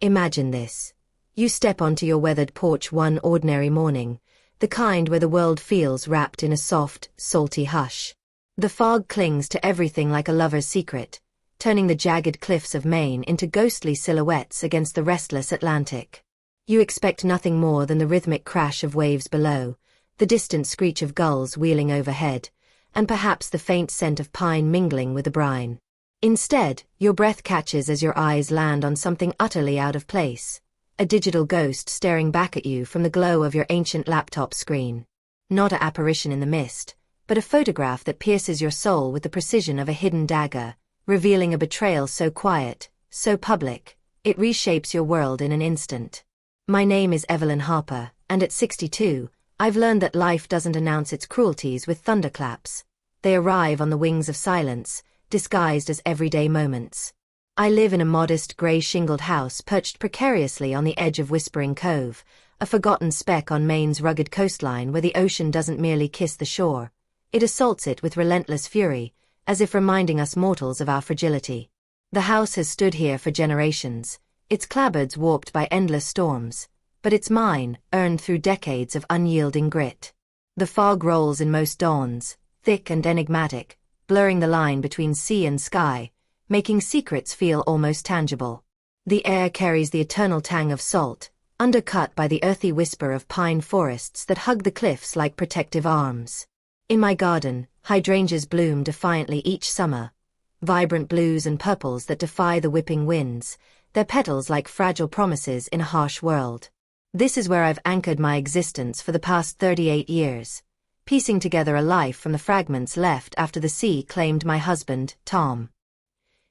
Imagine this. You step onto your weathered porch one ordinary morning, the kind where the world feels wrapped in a soft, salty hush. The fog clings to everything like a lover's secret, turning the jagged cliffs of Maine into ghostly silhouettes against the restless Atlantic. You expect nothing more than the rhythmic crash of waves below, the distant screech of gulls wheeling overhead, and perhaps the faint scent of pine mingling with the brine. Instead, your breath catches as your eyes land on something utterly out of place, a digital ghost staring back at you from the glow of your ancient laptop screen. Not an apparition in the mist, but a photograph that pierces your soul with the precision of a hidden dagger, revealing a betrayal so quiet, so public, it reshapes your world in an instant. My name is Evelyn Harper, and at 62, I've learned that life doesn't announce its cruelties with thunderclaps. They arrive on the wings of silence, disguised as everyday moments. I live in a modest grey-shingled house perched precariously on the edge of Whispering Cove, a forgotten speck on Maine's rugged coastline where the ocean doesn't merely kiss the shore. It assaults it with relentless fury, as if reminding us mortals of our fragility. The house has stood here for generations, its clapboards warped by endless storms, but it's mine, earned through decades of unyielding grit. The fog rolls in most dawns, thick and enigmatic, blurring the line between sea and sky, making secrets feel almost tangible. The air carries the eternal tang of salt, undercut by the earthy whisper of pine forests that hug the cliffs like protective arms. In my garden, hydrangeas bloom defiantly each summer, vibrant blues and purples that defy the whipping winds, their petals like fragile promises in a harsh world. This is where I've anchored my existence for the past 38 years, piecing together a life from the fragments left after the sea claimed my husband, Tom.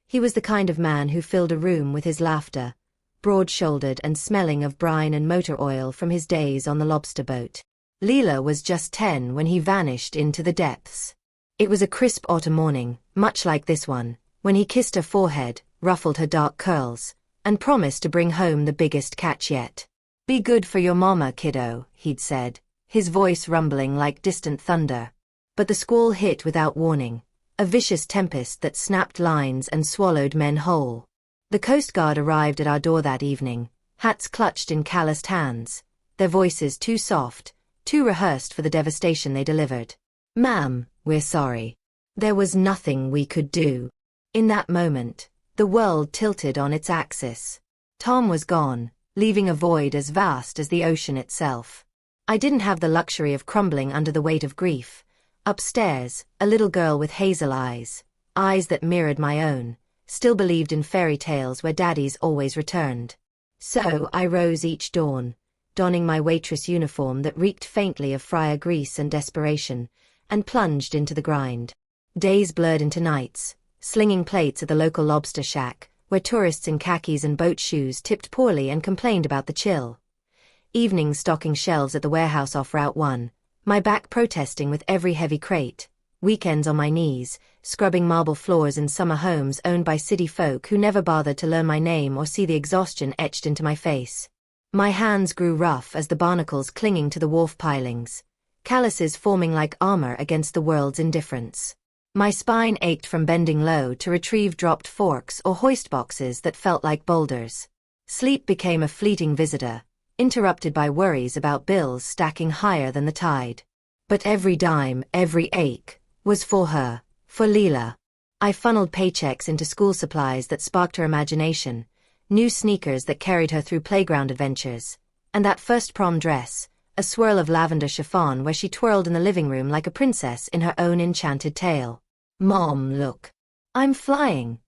He was the kind of man who filled a room with his laughter, broad-shouldered and smelling of brine and motor oil from his days on the lobster boat. Leela was just 10 when he vanished into the depths. It was a crisp autumn morning, much like this one, when he kissed her forehead, ruffled her dark curls, and promised to bring home the biggest catch yet. "Be good for your mama, kiddo," he'd said, his voice rumbling like distant thunder. But the squall hit without warning, a vicious tempest that snapped lines and swallowed men whole. The Coast Guard arrived at our door that evening, hats clutched in calloused hands, their voices too soft, too rehearsed for the devastation they delivered. "Ma'am, we're sorry. There was nothing we could do." In that moment, the world tilted on its axis. Tom was gone, leaving a void as vast as the ocean itself. I didn't have the luxury of crumbling under the weight of grief. Upstairs, a little girl with hazel eyes that mirrored my own, still believed in fairy tales where daddies always returned. So I rose each dawn, donning my waitress uniform that reeked faintly of fryer grease and desperation, and plunged into the grind. Days blurred into nights, slinging plates at the local lobster shack, where tourists in khakis and boat shoes tipped poorly and complained about the chill. Evenings stocking shelves at the warehouse off Route 1, my back protesting with every heavy crate. Weekends on my knees, scrubbing marble floors in summer homes owned by city folk who never bothered to learn my name or see the exhaustion etched into my face. My hands grew rough as the barnacles clinging to the wharf pilings, calluses forming like armor against the world's indifference. My spine ached from bending low to retrieve dropped forks or hoist boxes that felt like boulders. Sleep became a fleeting visitor, interrupted by worries about bills stacking higher than the tide. But every dime, every ache, was for her, for Leela. I funneled paychecks into school supplies that sparked her imagination, new sneakers that carried her through playground adventures, and that first prom dress, a swirl of lavender chiffon where she twirled in the living room like a princess in her own enchanted tale. "Mom, look. I'm flying,"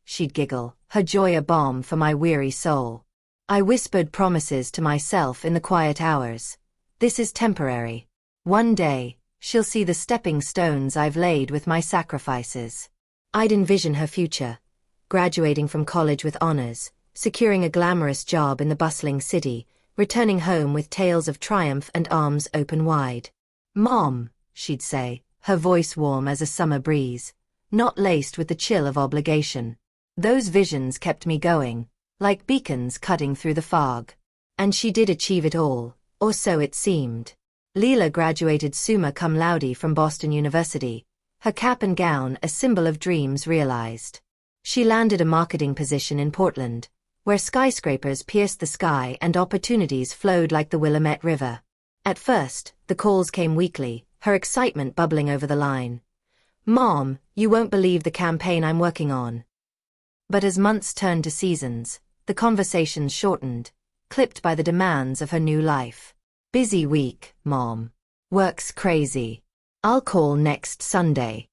she'd giggle, her joy a balm for my weary soul. I whispered promises to myself in the quiet hours. This is temporary. One day, she'll see the stepping stones I've laid with my sacrifices. I'd envision her future, graduating from college with honors, securing a glamorous job in the bustling city, returning home with tales of triumph and arms open wide. "Mom," she'd say, her voice warm as a summer breeze, not laced with the chill of obligation. Those visions kept me going, like beacons cutting through the fog. And she did achieve it all, or so it seemed. Leela graduated summa cum laude from Boston University, her cap and gown a symbol of dreams realized. She landed a marketing position in Portland, where skyscrapers pierced the sky and opportunities flowed like the Willamette River. At first, the calls came weekly, her excitement bubbling over the line. "Mom, you won't believe the campaign I'm working on." But as months turned to seasons, the conversations shortened, clipped by the demands of her new life. "Busy week, Mom. Work's crazy. I'll call next Sunday."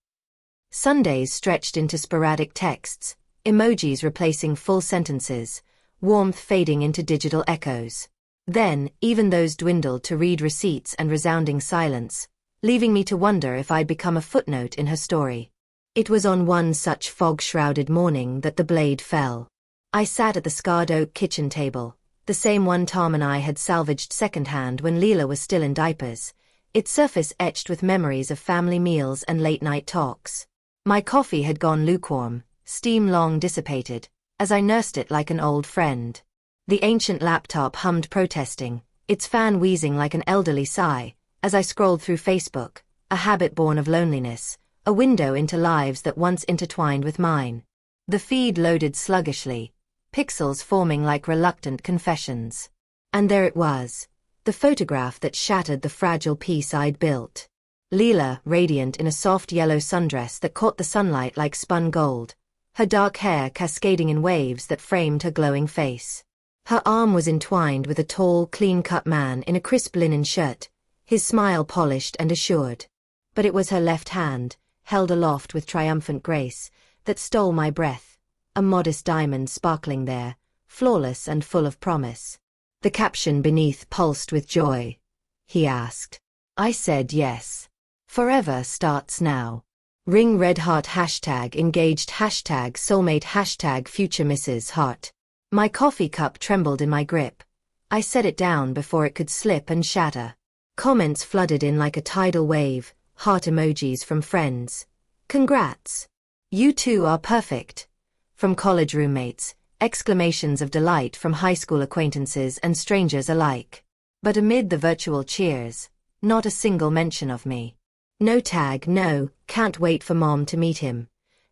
Sundays stretched into sporadic texts, emojis replacing full sentences, warmth fading into digital echoes. Then, even those dwindled to read receipts and resounding silence, leaving me to wonder if I'd become a footnote in her story. It was on one such fog-shrouded morning that the blade fell. I sat at the scarred oak kitchen table, the same one Tom and I had salvaged secondhand when Leela was still in diapers, its surface etched with memories of family meals and late-night talks. My coffee had gone lukewarm, steam long dissipated, as I nursed it like an old friend. The ancient laptop hummed protesting, its fan wheezing like an elderly sigh, as I scrolled through Facebook, a habit born of loneliness, a window into lives that once intertwined with mine. The feed loaded sluggishly, pixels forming like reluctant confessions. And there it was, the photograph that shattered the fragile peace I'd built. Leela, radiant in a soft yellow sundress that caught the sunlight like spun gold, her dark hair cascading in waves that framed her glowing face. Her arm was entwined with a tall, clean-cut man in a crisp linen shirt, his smile polished and assured. But it was her left hand, held aloft with triumphant grace, that stole my breath, a modest diamond sparkling there, flawless and full of promise. The caption beneath pulsed with joy. He asked. I said yes. "Forever starts now. Ring red heart hashtag engaged hashtag soulmate hashtag future Mrs. Heart." My coffee cup trembled in my grip. I set it down before it could slip and shatter. Comments flooded in like a tidal wave, heart emojis from friends. "Congrats. You two are perfect." From college roommates, exclamations of delight from high school acquaintances and strangers alike. But amid the virtual cheers, not a single mention of me. No tag, no, "Can't wait for Mom to meet him."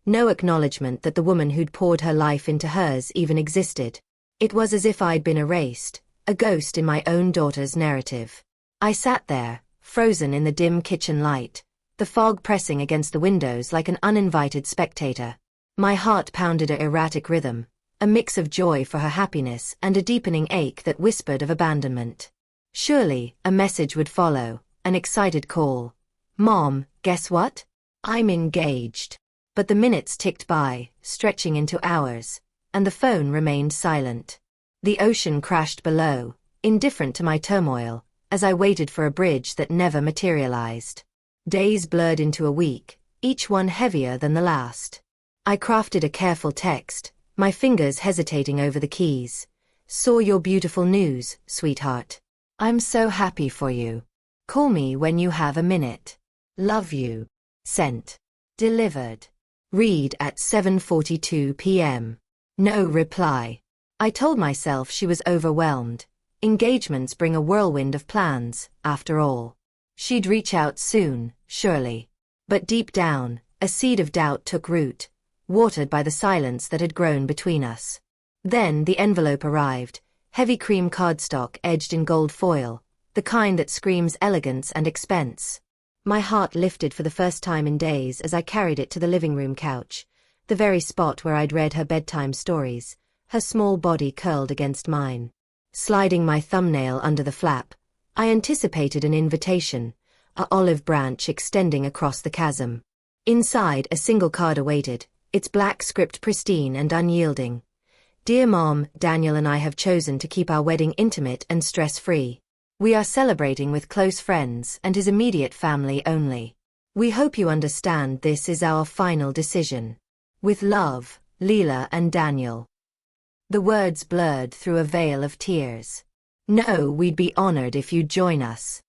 No acknowledgement that the woman who'd poured her life into hers even existed. It was as if I'd been erased, a ghost in my own daughter's narrative. I sat there, frozen in the dim kitchen light, the fog pressing against the windows like an uninvited spectator. My heart pounded an erratic rhythm, a mix of joy for her happiness and a deepening ache that whispered of abandonment. Surely, a message would follow, an excited call. "Mom, guess what? I'm engaged." But the minutes ticked by, stretching into hours, and the phone remained silent. The ocean crashed below, indifferent to my turmoil, as I waited for a bridge that never materialized. Days blurred into a week, each one heavier than the last. I crafted a careful text, my fingers hesitating over the keys. "Saw your beautiful news, sweetheart. I'm so happy for you. Call me when you have a minute. Love you." Sent. Delivered. Read at 7:42 p.m. No reply. I told myself she was overwhelmed. Engagements bring a whirlwind of plans, after all. She'd reach out soon, surely. But deep down, a seed of doubt took root, watered by the silence that had grown between us. Then the envelope arrived, heavy cream cardstock edged in gold foil, the kind that screams elegance and expense. My heart lifted for the first time in days as I carried it to the living room couch, the very spot where I'd read her bedtime stories, her small body curled against mine. Sliding my thumbnail under the flap, I anticipated an invitation, a olive branch extending across the chasm. Inside, a single card awaited, its black script pristine and unyielding. "Dear Mom, Daniel and I have chosen to keep our wedding intimate and stress-free. We are celebrating with close friends and his immediate family only. We hope you understand this is our final decision. With love, Leela and Daniel." The words blurred through a veil of tears. "No, we'd be honored if you'd join us."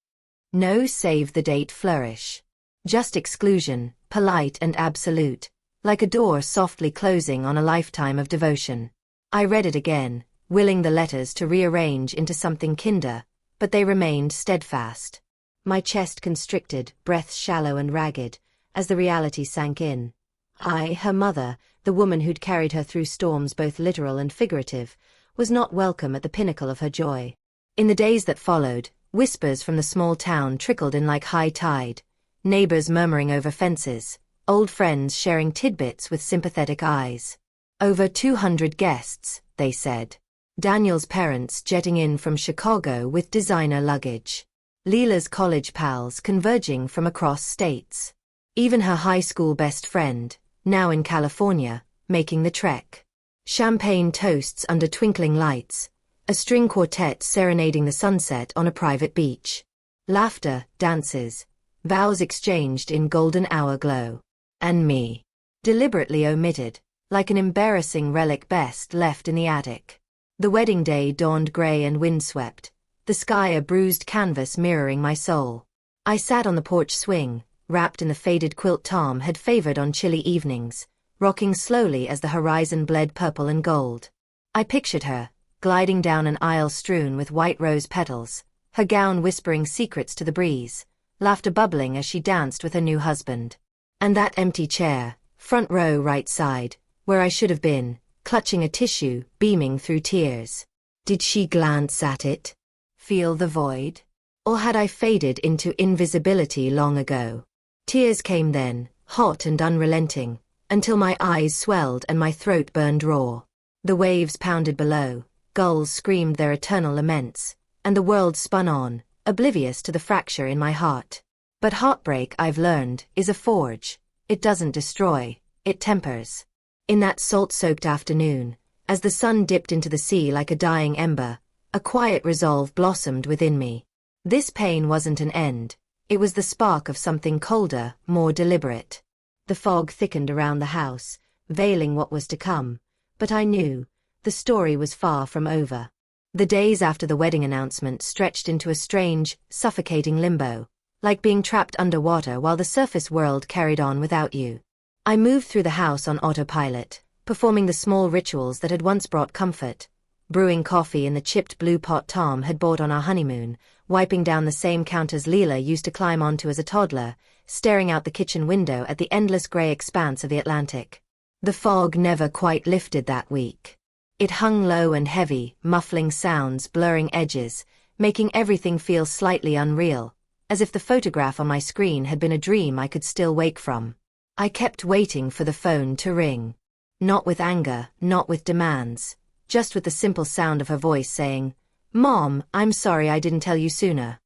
No save the date flourish. Just exclusion, polite and absolute, like a door softly closing on a lifetime of devotion. I read it again, willing the letters to rearrange into something kinder, but they remained steadfast. My chest constricted, breath shallow and ragged, as the reality sank in. I, her mother, the woman who'd carried her through storms both literal and figurative, was not welcome at the pinnacle of her joy. In the days that followed, whispers from the small town trickled in like high tide, neighbors murmuring over fences, old friends sharing tidbits with sympathetic eyes. Over 200 guests, they said. Daniel's parents jetting in from Chicago with designer luggage. Leela's college pals converging from across states. Even her high school best friend, now in California, making the trek. Champagne toasts under twinkling lights, a string quartet serenading the sunset on a private beach. Laughter, dances, vows exchanged in golden hour glow. And me. Deliberately omitted, like an embarrassing relic best left in the attic. The wedding day dawned gray and windswept, the sky a bruised canvas mirroring my soul. I sat on the porch swing, wrapped in the faded quilt Tom had favored on chilly evenings, rocking slowly as the horizon bled purple and gold. I pictured her, gliding down an aisle strewn with white rose petals, her gown whispering secrets to the breeze, laughter bubbling as she danced with her new husband. And that empty chair, front row right side, where I should have been, clutching a tissue, beaming through tears. Did she glance at it? Feel the void? Or had I faded into invisibility long ago? Tears came then, hot and unrelenting, until my eyes swelled and my throat burned raw. The waves pounded below, gulls screamed their eternal laments, and the world spun on, oblivious to the fracture in my heart. But heartbreak, I've learned, is a forge. It doesn't destroy, it tempers. In that salt-soaked afternoon, as the sun dipped into the sea like a dying ember, a quiet resolve blossomed within me. This pain wasn't an end, it was the spark of something colder, more deliberate. The fog thickened around the house, veiling what was to come, but I knew, the story was far from over. The days after the wedding announcement stretched into a strange, suffocating limbo, like being trapped underwater while the surface world carried on without you. I moved through the house on autopilot, performing the small rituals that had once brought comfort, brewing coffee in the chipped blue pot Tom had bought on our honeymoon, wiping down the same counters Leela used to climb onto as a toddler, staring out the kitchen window at the endless gray expanse of the Atlantic. The fog never quite lifted that week. It hung low and heavy, muffling sounds, blurring edges, making everything feel slightly unreal, as if the photograph on my screen had been a dream I could still wake from. I kept waiting for the phone to ring. Not with anger, not with demands, just with the simple sound of her voice saying, "Mom, I'm sorry I didn't tell you sooner."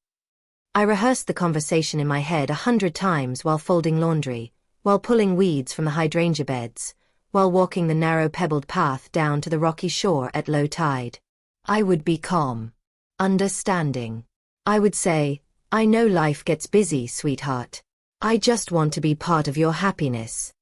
I rehearsed the conversation in my head 100 times while folding laundry, while pulling weeds from the hydrangea beds, while walking the narrow pebbled path down to the rocky shore at low tide. I would be calm. Understanding. I would say, "I know life gets busy, sweetheart. I just want to be part of your happiness."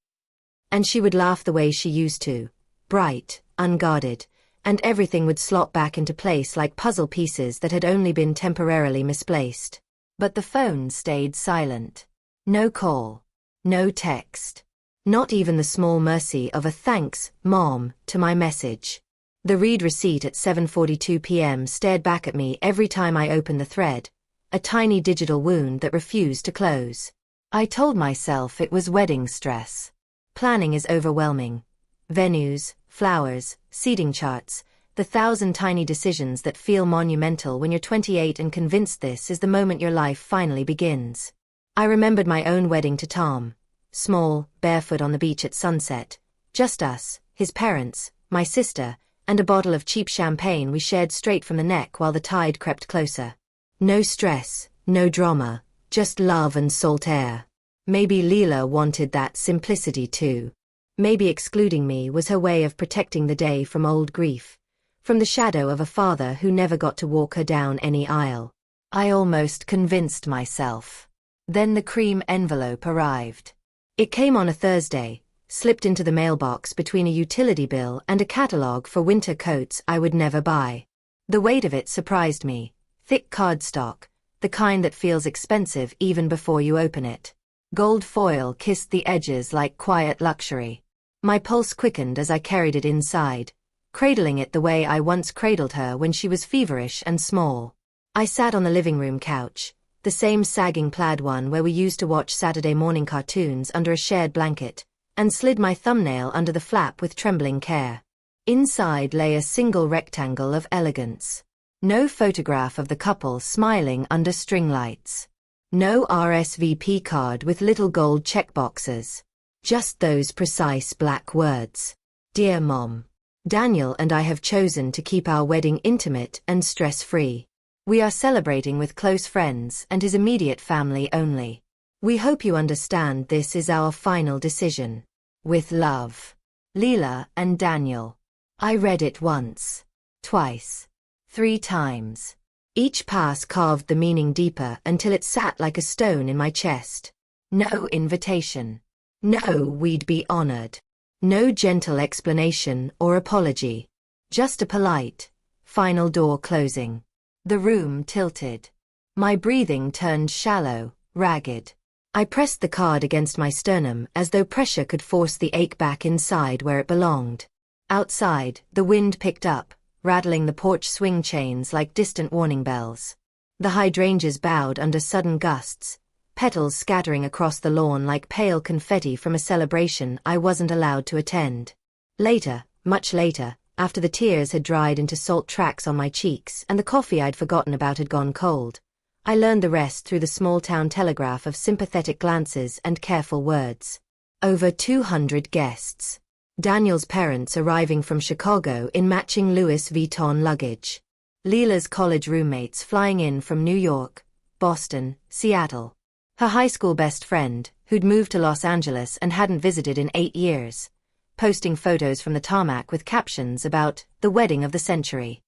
And she would laugh the way she used to, bright, unguarded, and everything would slot back into place like puzzle pieces that had only been temporarily misplaced. But the phone stayed silent. No call. No text. Not even the small mercy of a "thanks, Mom," to my message. The read receipt at 7:42 p.m. stared back at me every time I opened the thread, a tiny digital wound that refused to close. I told myself it was wedding stress. Planning is overwhelming. Venues, flowers, seating charts, the 1,000 tiny decisions that feel monumental when you're 28 and convinced this is the moment your life finally begins. I remembered my own wedding to Tom. Small, barefoot on the beach at sunset. Just us, his parents, my sister, and a bottle of cheap champagne we shared straight from the neck while the tide crept closer. No stress, no drama, just love and salt air. Maybe Leela wanted that simplicity too. Maybe excluding me was her way of protecting the day from old grief, from the shadow of a father who never got to walk her down any aisle. I almost convinced myself. Then the cream envelope arrived. It came on a Thursday, slipped into the mailbox between a utility bill and a catalog for winter coats I would never buy. The weight of it surprised me. Thick cardstock, the kind that feels expensive even before you open it. Gold foil kissed the edges like quiet luxury. My pulse quickened as I carried it inside, cradling it the way I once cradled her when she was feverish and small. I sat on the living room couch, the same sagging plaid one where we used to watch Saturday morning cartoons under a shared blanket, and slid my thumbnail under the flap with trembling care. Inside lay a single rectangle of elegance. No photograph of the couple smiling under string lights. No RSVP card with little gold checkboxes. Just those precise black words. Dear Mom, Daniel and I have chosen to keep our wedding intimate and stress-free. We are celebrating with close friends and his immediate family only. We hope you understand this is our final decision. With love, Leela and Daniel. I read it once, twice, 3 times. Each pass carved the meaning deeper until it sat like a stone in my chest. No invitation. No, we'd be honored. No gentle explanation or apology. Just a polite, final door closing. The room tilted. My breathing turned shallow, ragged. I pressed the card against my sternum as though pressure could force the ache back inside where it belonged. Outside, the wind picked up, rattling the porch swing chains like distant warning bells. The hydrangeas bowed under sudden gusts, petals scattering across the lawn like pale confetti from a celebration I wasn't allowed to attend. Later, much later, after the tears had dried into salt tracks on my cheeks and the coffee I'd forgotten about had gone cold, I learned the rest through the small-town telegraph of sympathetic glances and careful words. Over 200 guests. Daniel's parents arriving from Chicago in matching Louis Vuitton luggage. Leela's college roommates flying in from New York, Boston, Seattle. Her high school best friend, who'd moved to Los Angeles and hadn't visited in 8 years, posting photos from the tarmac with captions about the wedding of the century.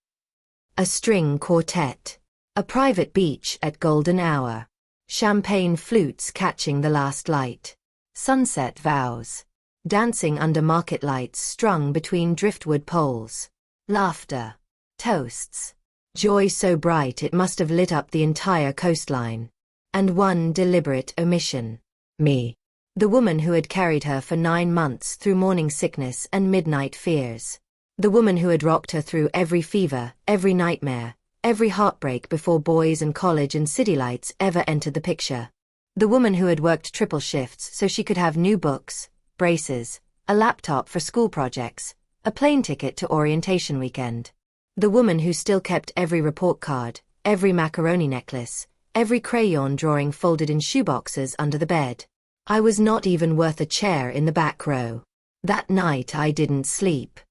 A string quartet. A private beach at golden hour. Champagne flutes catching the last light. Sunset vows. Dancing under market lights strung between driftwood poles. Laughter. Toasts. Joy so bright it must have lit up the entire coastline. And one deliberate omission. Me. The woman who had carried her for 9 months through morning sickness and midnight fears. The woman who had rocked her through every fever, every nightmare, every heartbreak before boys and college and city lights ever entered the picture. The woman who had worked triple shifts so she could have new books, braces, a laptop for school projects, a plane ticket to orientation weekend. The woman who still kept every report card, every macaroni necklace, every crayon drawing folded in shoeboxes under the bed. I was not even worth a chair in the back row. That night I didn't sleep.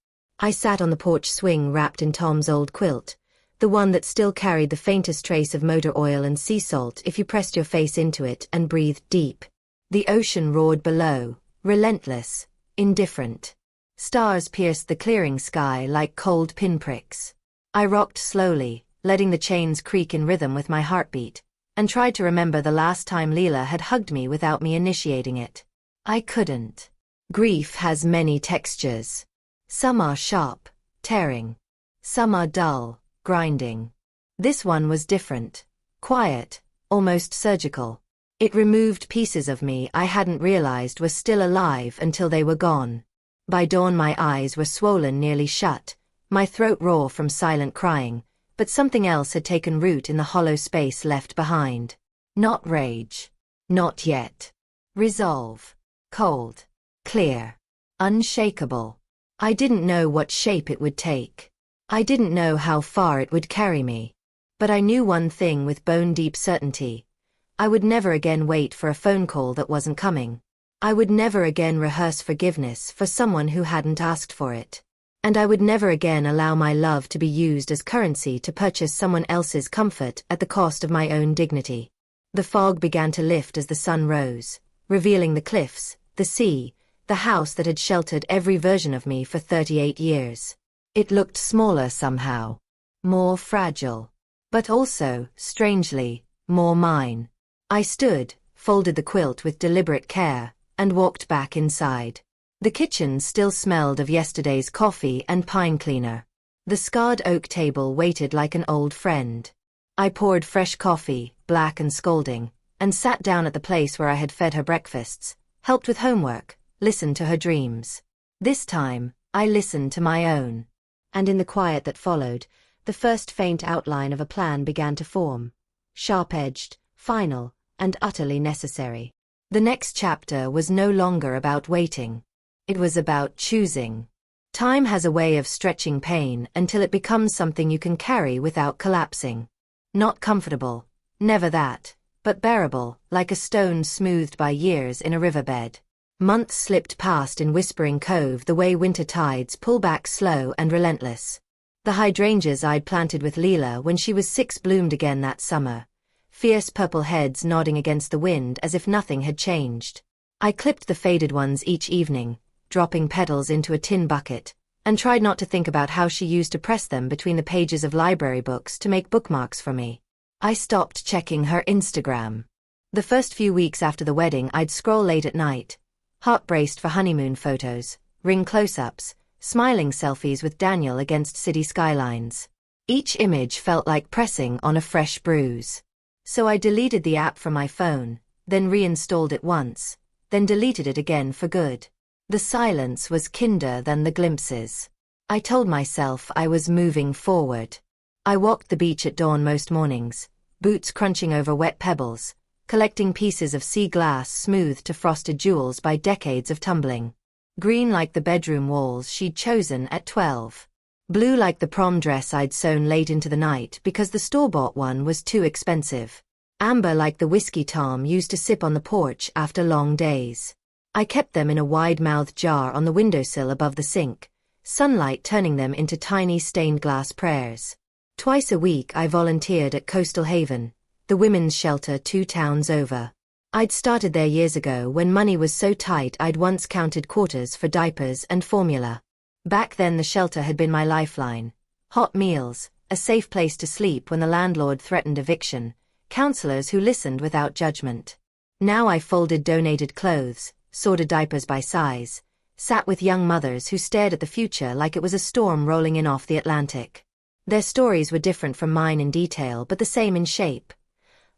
I sat on the porch swing wrapped in Tom's old quilt, the one that still carried the faintest trace of motor oil and sea salt if you pressed your face into it and breathed deep. The ocean roared below, relentless, indifferent. Stars pierced the clearing sky like cold pinpricks. I rocked slowly, letting the chains creak in rhythm with my heartbeat, and tried to remember the last time Leela had hugged me without me initiating it. I couldn't. Grief has many textures. Some are sharp, tearing. Some are dull, grinding. This one was different. Quiet, almost surgical. It removed pieces of me I hadn't realized were still alive until they were gone. By dawn my eyes were swollen nearly shut, my throat raw from silent crying, but something else had taken root in the hollow space left behind. Not rage. Not yet. Resolve. Cold. Clear. Unshakable. I didn't know what shape it would take. I didn't know how far it would carry me. But I knew one thing with bone-deep certainty. I would never again wait for a phone call that wasn't coming. I would never again rehearse forgiveness for someone who hadn't asked for it. And I would never again allow my love to be used as currency to purchase someone else's comfort at the cost of my own dignity. The fog began to lift as the sun rose, revealing the cliffs, the sea, the house that had sheltered every version of me for 38 years. It looked smaller somehow. More fragile. But also, strangely, more mine. I stood, folded the quilt with deliberate care, and walked back inside. The kitchen still smelled of yesterday's coffee and pine cleaner. The scarred oak table waited like an old friend. I poured fresh coffee, black and scalding, and sat down at the place where I had fed her breakfasts, helped with homework, listened to her dreams. This time, I listened to my own. And in the quiet that followed, the first faint outline of a plan began to form. Sharp-edged, final, and utterly necessary. The next chapter was no longer about waiting. It was about choosing. Time has a way of stretching pain until it becomes something you can carry without collapsing. Not comfortable, never that, but bearable, like a stone smoothed by years in a riverbed. Months slipped past in Whispering Cove the way winter tides pull back slow and relentless. The hydrangeas I'd planted with Leela when she was 6 bloomed again that summer, fierce purple heads nodding against the wind as if nothing had changed. I clipped the faded ones each evening, dropping petals into a tin bucket, and tried not to think about how she used to press them between the pages of library books to make bookmarks for me. I stopped checking her Instagram. The first few weeks after the wedding I'd scroll late at night, heart-braced for honeymoon photos, ring close-ups, smiling selfies with Daniel against city skylines. Each image felt like pressing on a fresh bruise. So I deleted the app from my phone, then reinstalled it once, then deleted it again for good. The silence was kinder than the glimpses. I told myself I was moving forward. I walked the beach at dawn most mornings, boots crunching over wet pebbles, collecting pieces of sea glass smoothed to frosted jewels by decades of tumbling. Green like the bedroom walls she'd chosen at 12. Blue like the prom dress I'd sewn late into the night because the store-bought one was too expensive. Amber like the whiskey Tom used to sip on the porch after long days. I kept them in a wide-mouthed jar on the windowsill above the sink, sunlight turning them into tiny stained glass prayers. Twice a week I volunteered at Coastal Haven, the women's shelter 2 towns over. I'd started there years ago when money was so tight I'd once counted quarters for diapers and formula. Back then the shelter had been my lifeline. Hot meals, a safe place to sleep when the landlord threatened eviction, counselors who listened without judgment. Now I folded donated clothes, sorted diapers by size, sat with young mothers who stared at the future like it was a storm rolling in off the Atlantic. Their stories were different from mine in detail but the same in shape.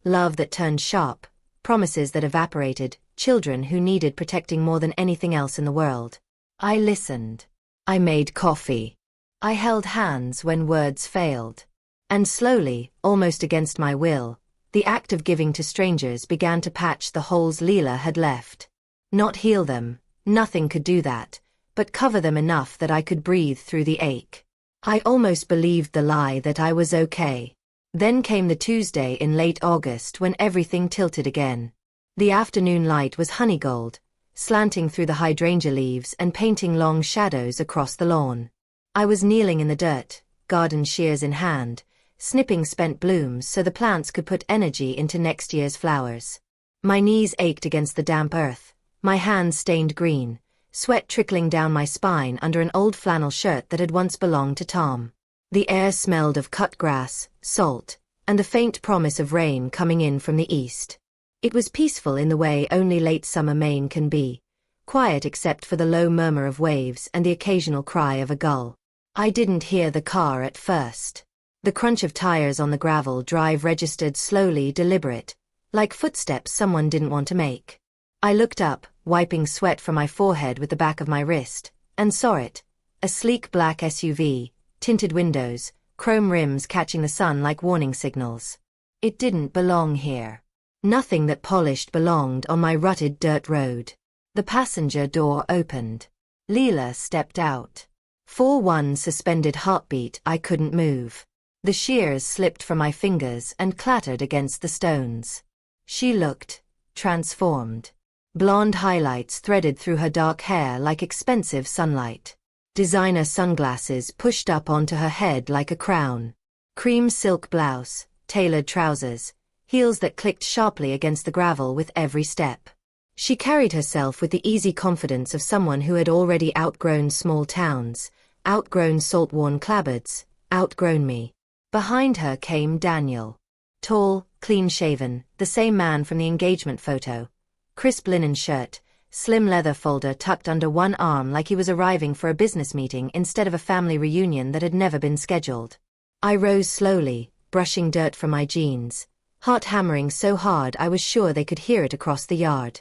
Love that turned sharp, promises that evaporated, children who needed protecting more than anything else in the world. I listened. I made coffee. I held hands when words failed. And slowly, almost against my will, the act of giving to strangers began to patch the holes Leela had left. Not heal them, nothing could do that, but cover them enough that I could breathe through the ache. I almost believed the lie that I was okay. Then came the Tuesday in late August when everything tilted again. The afternoon light was honey gold, slanting through the hydrangea leaves and painting long shadows across the lawn. I was kneeling in the dirt, garden shears in hand, snipping spent blooms so the plants could put energy into next year's flowers. My knees ached against the damp earth, my hands stained green, sweat trickling down my spine under an old flannel shirt that had once belonged to Tom. The air smelled of cut grass, salt, and the faint promise of rain coming in from the east. It was peaceful in the way only late summer Maine can be, quiet except for the low murmur of waves and the occasional cry of a gull. I didn't hear the car at first. The crunch of tires on the gravel drive registered slowly, deliberate, like footsteps someone didn't want to make. I looked up, wiping sweat from my forehead with the back of my wrist, and saw it. A sleek black SUV, tinted windows, chrome rims catching the sun like warning signals. It didn't belong here. Nothing that polished belonged on my rutted dirt road. The passenger door opened. Leela stepped out. For one suspended heartbeat I couldn't move. The shears slipped from my fingers and clattered against the stones. She looked transformed. Blonde highlights threaded through her dark hair like expensive sunlight. Designer sunglasses pushed up onto her head like a crown. Cream silk blouse, tailored trousers, heels that clicked sharply against the gravel with every step. She carried herself with the easy confidence of someone who had already outgrown small towns, outgrown salt-worn clapboards, outgrown me. Behind her came Daniel. Tall, clean-shaven, the same man from the engagement photo. Crisp linen shirt, slim leather folder tucked under one arm like he was arriving for a business meeting instead of a family reunion that had never been scheduled. I rose slowly, brushing dirt from my jeans, heart hammering so hard I was sure they could hear it across the yard.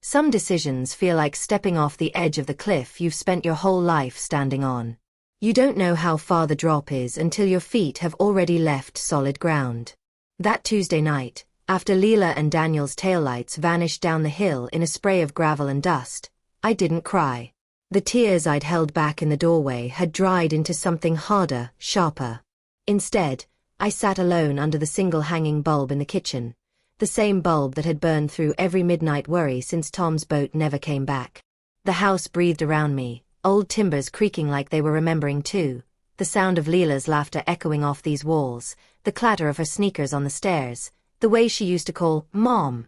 Some decisions feel like stepping off the edge of the cliff you've spent your whole life standing on. You don't know how far the drop is until your feet have already left solid ground. That Tuesday night, after Leela and Daniel's taillights vanished down the hill in a spray of gravel and dust, I didn't cry. The tears I'd held back in the doorway had dried into something harder, sharper. Instead, I sat alone under the single hanging bulb in the kitchen, the same bulb that had burned through every midnight worry since Tom's boat never came back. The house breathed around me, old timbers creaking like they were remembering too, the sound of Leela's laughter echoing off these walls, the clatter of her sneakers on the stairs, the way she used to call Mom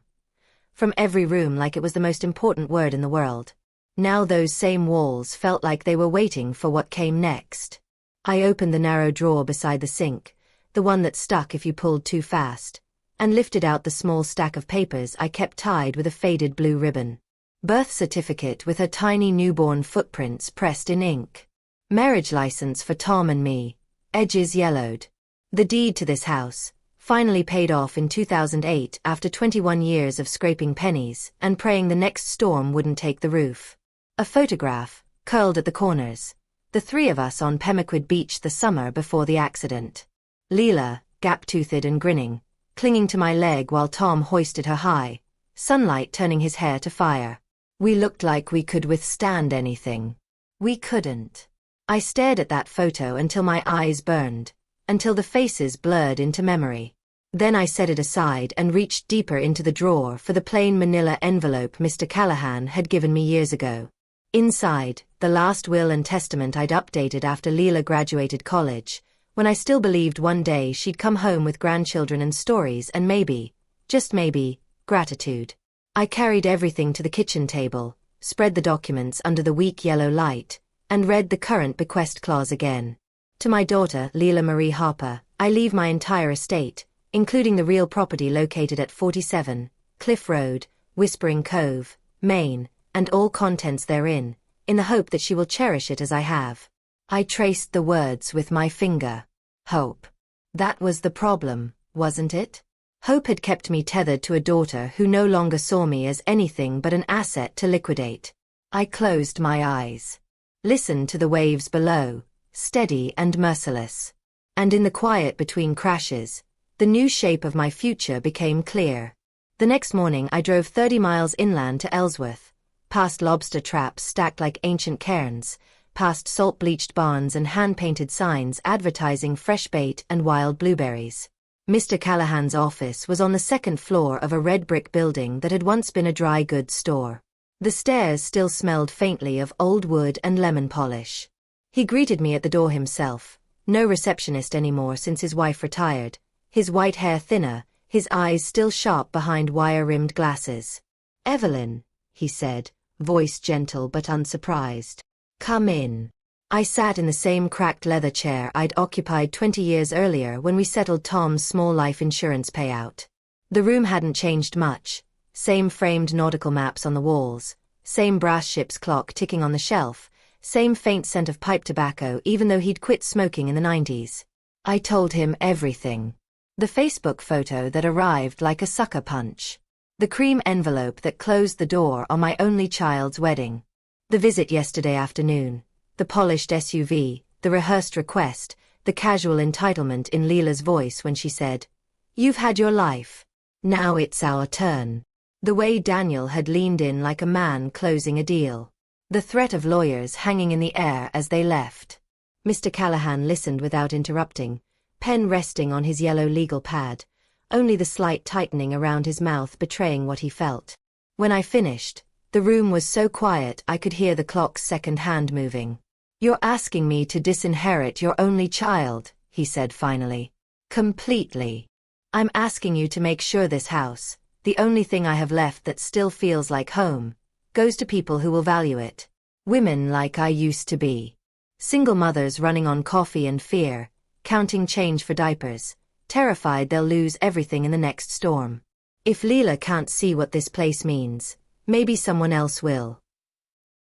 from every room like it was the most important word in the world. Now those same walls felt like they were waiting for what came next. I opened the narrow drawer beside the sink, the one that stuck if you pulled too fast, and lifted out the small stack of papers I kept tied with a faded blue ribbon. Birth certificate with her tiny newborn footprints pressed in ink. Marriage license for Tom and me, edges yellowed. The deed to this house, finally paid off in 2008 after 21 years of scraping pennies and praying the next storm wouldn't take the roof. A photograph, curled at the corners, the three of us on Pemaquid Beach the summer before the accident. Leela, gap-toothed and grinning, clinging to my leg while Tom hoisted her high, sunlight turning his hair to fire. We looked like we could withstand anything. We couldn't. I stared at that photo until my eyes burned, until the faces blurred into memory. Then I set it aside and reached deeper into the drawer for the plain manila envelope Mr. Callahan had given me years ago. Inside, the last will and testament I'd updated after Leela graduated college, when I still believed one day she'd come home with grandchildren and stories and maybe, just maybe, gratitude. I carried everything to the kitchen table, spread the documents under the weak yellow light, and read the current bequest clause again. To my daughter, Leela Marie Harper, I leave my entire estate, including the real property located at 47, Cliff Road, Whispering Cove, Maine, and all contents therein, in the hope that she will cherish it as I have. I traced the words with my finger. Hope. That was the problem, wasn't it? Hope had kept me tethered to a daughter who no longer saw me as anything but an asset to liquidate. I closed my eyes. Listened to the waves below, steady and merciless. And in the quiet between crashes, the new shape of my future became clear. The next morning I drove 30 miles inland to Ellsworth, past lobster traps stacked like ancient cairns, past salt-bleached barns and hand-painted signs advertising fresh bait and wild blueberries. Mr. Callahan's office was on the second floor of a red brick building that had once been a dry goods store. The stairs still smelled faintly of old wood and lemon polish. He greeted me at the door himself, no receptionist anymore since his wife retired, his white hair thinner, his eyes still sharp behind wire-rimmed glasses. "Evelyn," he said, voice gentle but unsurprised. "Come in." I sat in the same cracked leather chair I'd occupied 20 years earlier when we settled Tom's small life insurance payout. The room hadn't changed much, same framed nautical maps on the walls, same brass ship's clock ticking on the shelf, same faint scent of pipe tobacco even though he'd quit smoking in the 90s. I told him everything. The Facebook photo that arrived like a sucker punch. The cream envelope that closed the door on my only child's wedding. The visit yesterday afternoon. The polished SUV, the rehearsed request, the casual entitlement in Leela's voice when she said, "You've had your life. Now it's our turn." The way Daniel had leaned in like a man closing a deal. The threat of lawyers hanging in the air as they left. Mr. Callahan listened without interrupting, pen resting on his yellow legal pad, only the slight tightening around his mouth betraying what he felt. When I finished, the room was so quiet I could hear the clock's second hand moving. "You're asking me to disinherit your only child," he said finally. "Completely. I'm asking you to make sure this house, the only thing I have left that still feels like home, goes to people who will value it. Women like I used to be. Single mothers running on coffee and fear, counting change for diapers, terrified they'll lose everything in the next storm. If Leela can't see what this place means, maybe someone else will."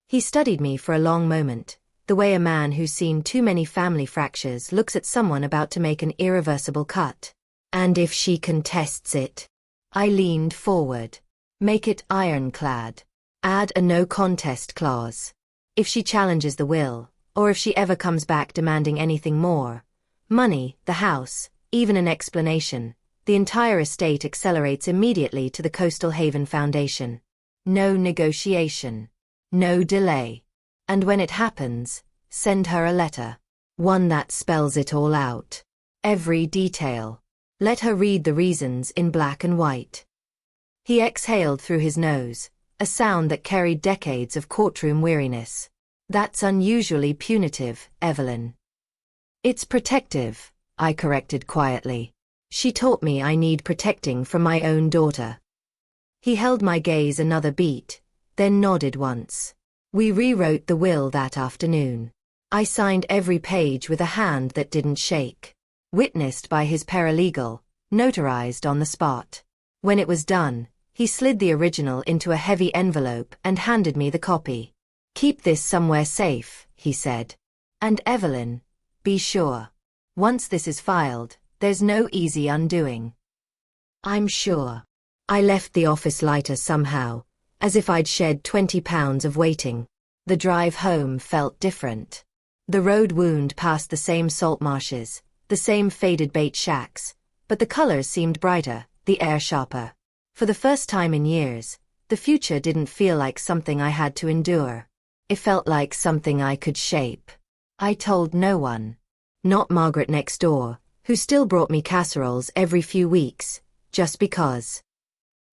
He studied me for a long moment, the way a man who's seen too many family fractures looks at someone about to make an irreversible cut. "And if she contests it?" I leaned forward. "Make it ironclad. Add a no contest clause. If she challenges the will, or if she ever comes back demanding anything more, money, the house, even an explanation, the entire estate accelerates immediately to the Coastal Haven Foundation. No negotiation. No delay. And when it happens, send her a letter. One that spells it all out. Every detail. Let her read the reasons in black and white. He exhaled through his nose, a sound that carried decades of courtroom weariness. That's unusually punitive, Evelyn. It's protective, I corrected quietly. She taught me I need protecting from my own daughter. He held my gaze another beat, then nodded once. We rewrote the will that afternoon. I signed every page with a hand that didn't shake. Witnessed by his paralegal, notarized on the spot. When it was done, he slid the original into a heavy envelope and handed me the copy. Keep this somewhere safe, he said. And Evelyn, be sure. Once this is filed, there's no easy undoing. I'm sure. I left the office lighter somehow, as if I'd shed 20 pounds of waiting. The drive home felt different. The road wound past the same salt marshes, the same faded bait shacks, but the colors seemed brighter, the air sharper. For the first time in years, the future didn't feel like something I had to endure. It felt like something I could shape. I told no one. Not Margaret next door, who still brought me casseroles every few weeks, just because.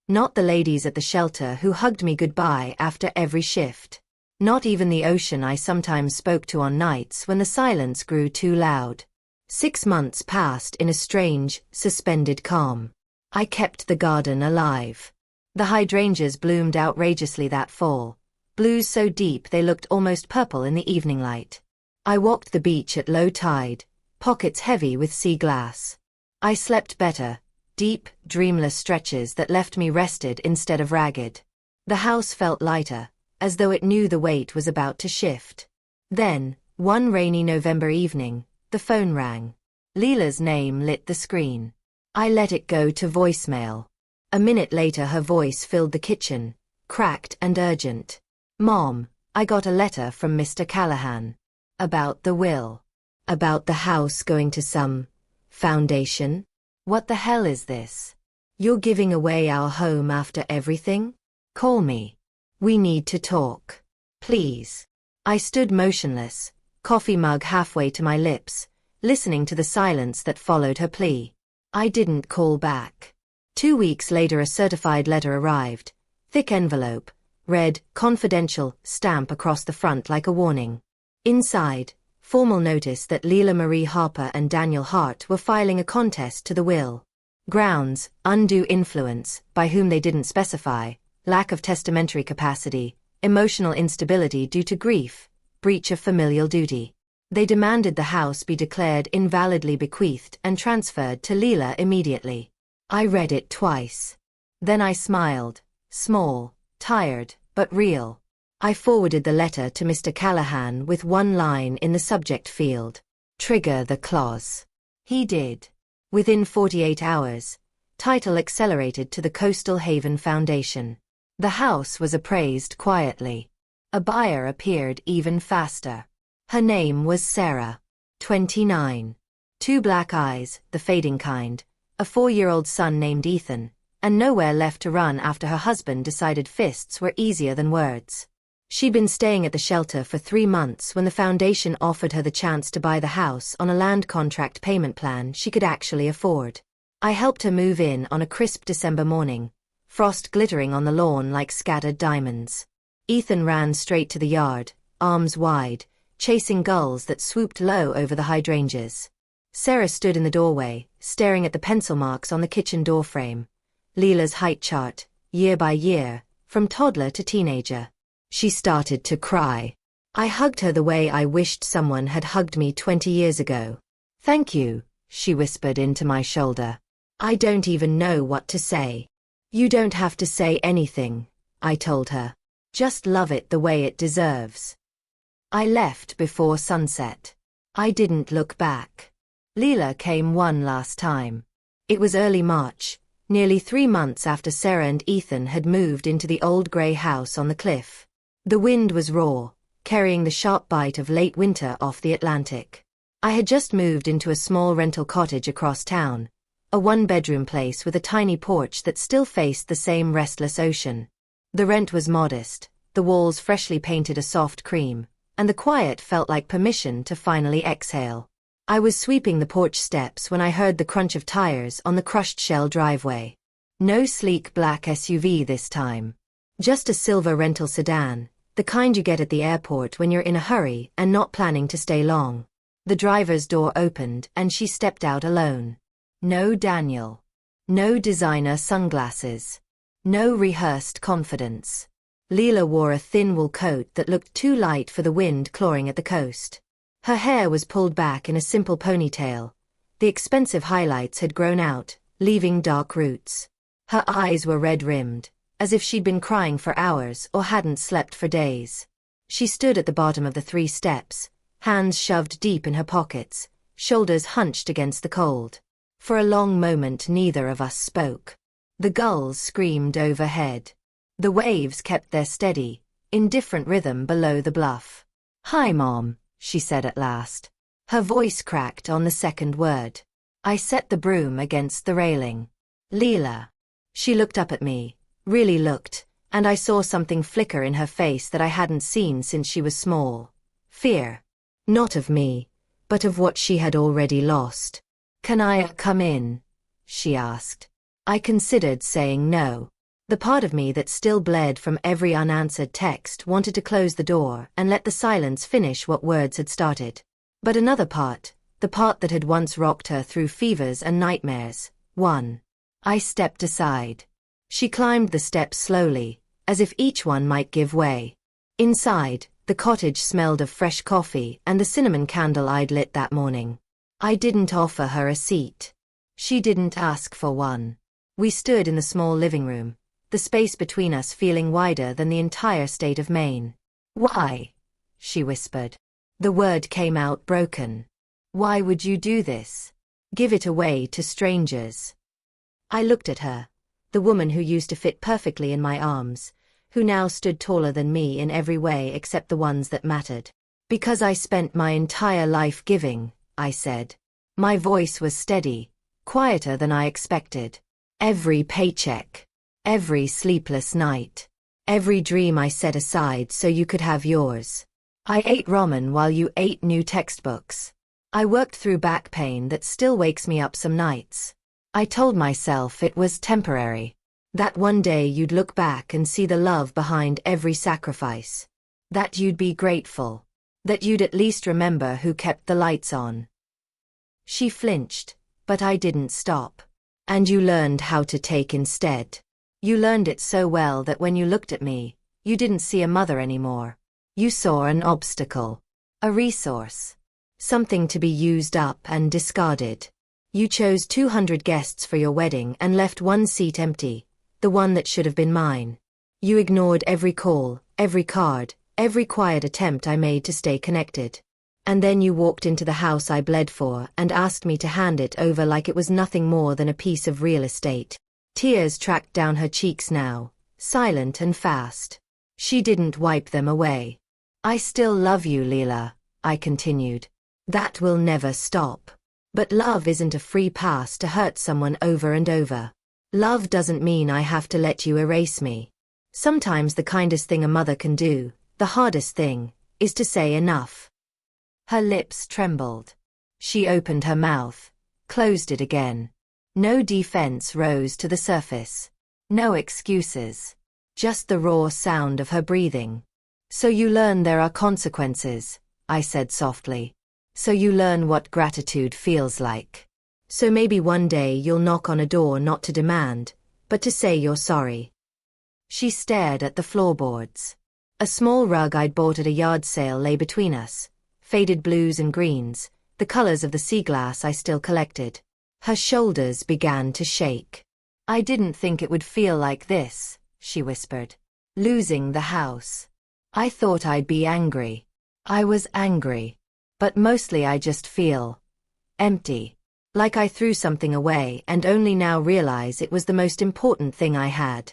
Not the ladies at the shelter who hugged me goodbye after every shift. Not even the ocean I sometimes spoke to on nights when the silence grew too loud. 6 months passed in a strange, suspended calm. I kept the garden alive. The hydrangeas bloomed outrageously that fall, blues so deep they looked almost purple in the evening light. I walked the beach at low tide, pockets heavy with sea glass. I slept better, deep, dreamless stretches that left me rested instead of ragged. The house felt lighter, as though it knew the weight was about to shift. Then, one rainy November evening, the phone rang. Leela's name lit the screen. I let it go to voicemail. A minute later her voice filled the kitchen, cracked and urgent. Mom, I got a letter from Mr. Callahan. About the will. About the house going to some foundation? What the hell is this? You're giving away our home after everything? Call me. We need to talk. Please. I stood motionless, coffee mug halfway to my lips, listening to the silence that followed her plea. I didn't call back. 2 weeks later a certified letter arrived. Thick envelope, red, confidential, stamp across the front like a warning. Inside, formal notice that Leela Marie Harper and Daniel Hart were filing a contest to the will. Grounds, undue influence, by whom they didn't specify, lack of testamentary capacity, emotional instability due to grief, breach of familial duty. They demanded the house be declared invalidly bequeathed and transferred to Leela immediately. I read it twice. Then I smiled, small, tired, but real. I forwarded the letter to Mr. Callahan with one line in the subject field. Trigger the clause. He did. Within 48 hours, title accelerated to the Coastal Haven Foundation. The house was appraised quietly. A buyer appeared even faster. Her name was Sarah. 29. 2 black eyes, the fading kind, a 4-year-old son named Ethan, and nowhere left to run after her husband decided fists were easier than words. She'd been staying at the shelter for 3 months when the foundation offered her the chance to buy the house on a land contract payment plan she could actually afford. I helped her move in on a crisp December morning, frost glittering on the lawn like scattered diamonds. Ethan ran straight to the yard, arms wide, chasing gulls that swooped low over the hydrangeas. Sarah stood in the doorway, staring at the pencil marks on the kitchen doorframe. Leela's height chart, year by year, from toddler to teenager. She started to cry. I hugged her the way I wished someone had hugged me 20 years ago. Thank you, she whispered into my shoulder. I don't even know what to say. You don't have to say anything, I told her. Just love it the way it deserves. I left before sunset. I didn't look back. Leela came one last time. It was early March, nearly 3 months after Sarah and Ethan had moved into the old grey house on the cliff. The wind was raw, carrying the sharp bite of late winter off the Atlantic. I had just moved into a small rental cottage across town, a 1-bedroom place with a tiny porch that still faced the same restless ocean. The rent was modest, the walls freshly painted a soft cream, and the quiet felt like permission to finally exhale. I was sweeping the porch steps when I heard the crunch of tires on the crushed shell driveway. No sleek black SUV this time. Just a silver rental sedan, the kind you get at the airport when you're in a hurry and not planning to stay long. The driver's door opened and she stepped out alone. No Daniel. No designer sunglasses. No rehearsed confidence. Leela wore a thin wool coat that looked too light for the wind clawing at the coast. Her hair was pulled back in a simple ponytail. The expensive highlights had grown out, leaving dark roots. Her eyes were red-rimmed, as if she'd been crying for hours or hadn't slept for days. She stood at the bottom of the 3 steps, hands shoved deep in her pockets, shoulders hunched against the cold. For a long moment neither of us spoke. The gulls screamed overhead. The waves kept their steady, indifferent rhythm below the bluff. "Hi, Mom," she said at last. Her voice cracked on the second word. I set the broom against the railing. "Leela." She looked up at me, really looked, and I saw something flicker in her face that I hadn't seen since she was small. Fear. Not of me, but of what she had already lost. "Can I come in?" she asked. I considered saying no. The part of me that still bled from every unanswered text wanted to close the door and let the silence finish what words had started. But another part, the part that had once rocked her through fevers and nightmares, won. I stepped aside. She climbed the steps slowly, as if each one might give way. Inside, the cottage smelled of fresh coffee and the cinnamon candle I'd lit that morning. I didn't offer her a seat. She didn't ask for one. We stood in the small living room, the space between us feeling wider than the entire state of Maine. "Why?" she whispered. The word came out broken. "Why would you do this? Give it away to strangers?" I looked at her, the woman who used to fit perfectly in my arms, who now stood taller than me in every way except the ones that mattered. "Because I spent my entire life giving," I said. My voice was steady, quieter than I expected. "Every paycheck. Every sleepless night. Every dream I set aside so you could have yours. I ate ramen while you ate new textbooks. I worked through back pain that still wakes me up some nights. I told myself it was temporary. That one day you'd look back and see the love behind every sacrifice. That you'd be grateful. That you'd at least remember who kept the lights on." She flinched, but I didn't stop. "And you learned how to take instead. You learned it so well that when you looked at me, you didn't see a mother anymore. You saw an obstacle. A resource. Something to be used up and discarded. You chose 200 guests for your wedding and left one seat empty, the one that should have been mine. You ignored every call, every card, every quiet attempt I made to stay connected. And then you walked into the house I bled for and asked me to hand it over like it was nothing more than a piece of real estate." Tears tracked down her cheeks now, silent and fast. She didn't wipe them away. "I still love you, Leela," I continued. "That will never stop. But love isn't a free pass to hurt someone over and over. Love doesn't mean I have to let you erase me. Sometimes the kindest thing a mother can do, the hardest thing, is to say enough." Her lips trembled. She opened her mouth, closed it again. No defense rose to the surface. No excuses. Just the raw sound of her breathing. "So you learn there are consequences," I said softly. "So you learn what gratitude feels like. So maybe one day you'll knock on a door not to demand, but to say you're sorry." She stared at the floorboards. A small rug I'd bought at a yard sale lay between us, faded blues and greens, the colors of the sea glass I still collected. Her shoulders began to shake. "I didn't think it would feel like this," she whispered. "Losing the house. I thought I'd be angry. I was angry. But mostly I just feel empty. Like I threw something away and only now realize it was the most important thing I had."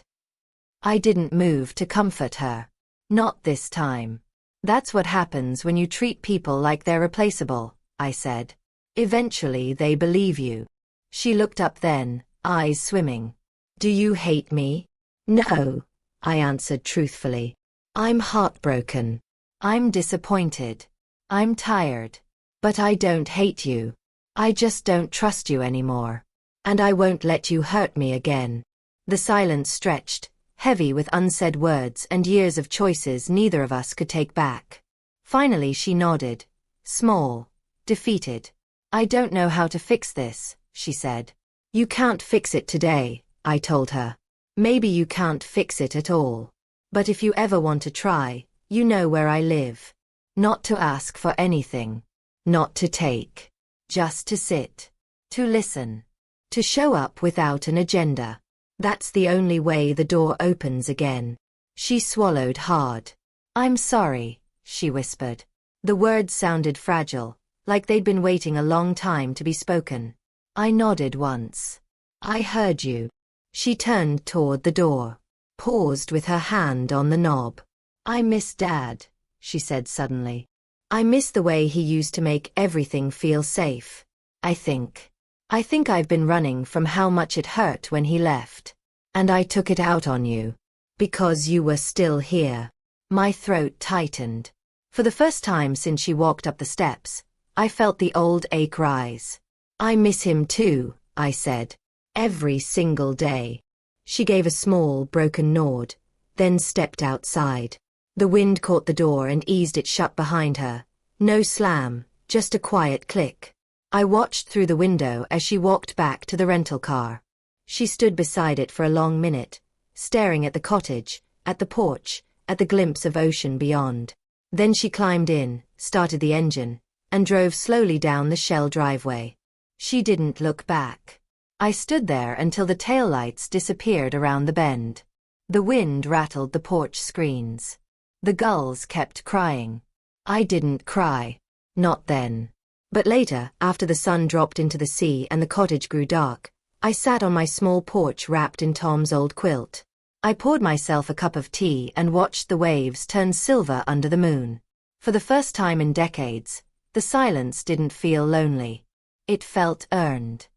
I didn't move to comfort her. Not this time. "That's what happens when you treat people like they're replaceable," I said. "Eventually they believe you." She looked up then, eyes swimming. "Do you hate me?" "No," I answered truthfully. "I'm heartbroken. I'm disappointed. I'm tired. But I don't hate you. I just don't trust you anymore. And I won't let you hurt me again. The silence stretched, heavy with unsaid words and years of choices neither of us could take back. Finally she nodded. Small. Defeated. I don't know how to fix this, she said. You can't fix it today, I told her. Maybe you can't fix it at all. But if you ever want to try, you know where I live. Not to ask for anything. Not to take. Just to sit. To listen. To show up without an agenda. That's the only way the door opens again. She swallowed hard. I'm sorry, she whispered. The words sounded fragile, like they'd been waiting a long time to be spoken. I nodded once. I heard you. She turned toward the door. Paused with her hand on the knob. I miss Dad, she said suddenly. I miss the way he used to make everything feel safe. I think I've been running from how much it hurt when he left. And I took it out on you. Because you were still here. My throat tightened. For the first time since she walked up the steps, I felt the old ache rise. I miss him too, I said. Every single day. She gave a small, broken nod, then stepped outside. The wind caught the door and eased it shut behind her. No slam, just a quiet click. I watched through the window as she walked back to the rental car. She stood beside it for a long minute, staring at the cottage, at the porch, at the glimpse of ocean beyond. Then she climbed in, started the engine, and drove slowly down the shell driveway. She didn't look back. I stood there until the taillights disappeared around the bend. The wind rattled the porch screens. The gulls kept crying. I didn't cry. Not then. But later, after the sun dropped into the sea and the cottage grew dark, I sat on my small porch wrapped in Tom's old quilt. I poured myself a cup of tea and watched the waves turn silver under the moon. For the first time in decades, the silence didn't feel lonely. It felt earned.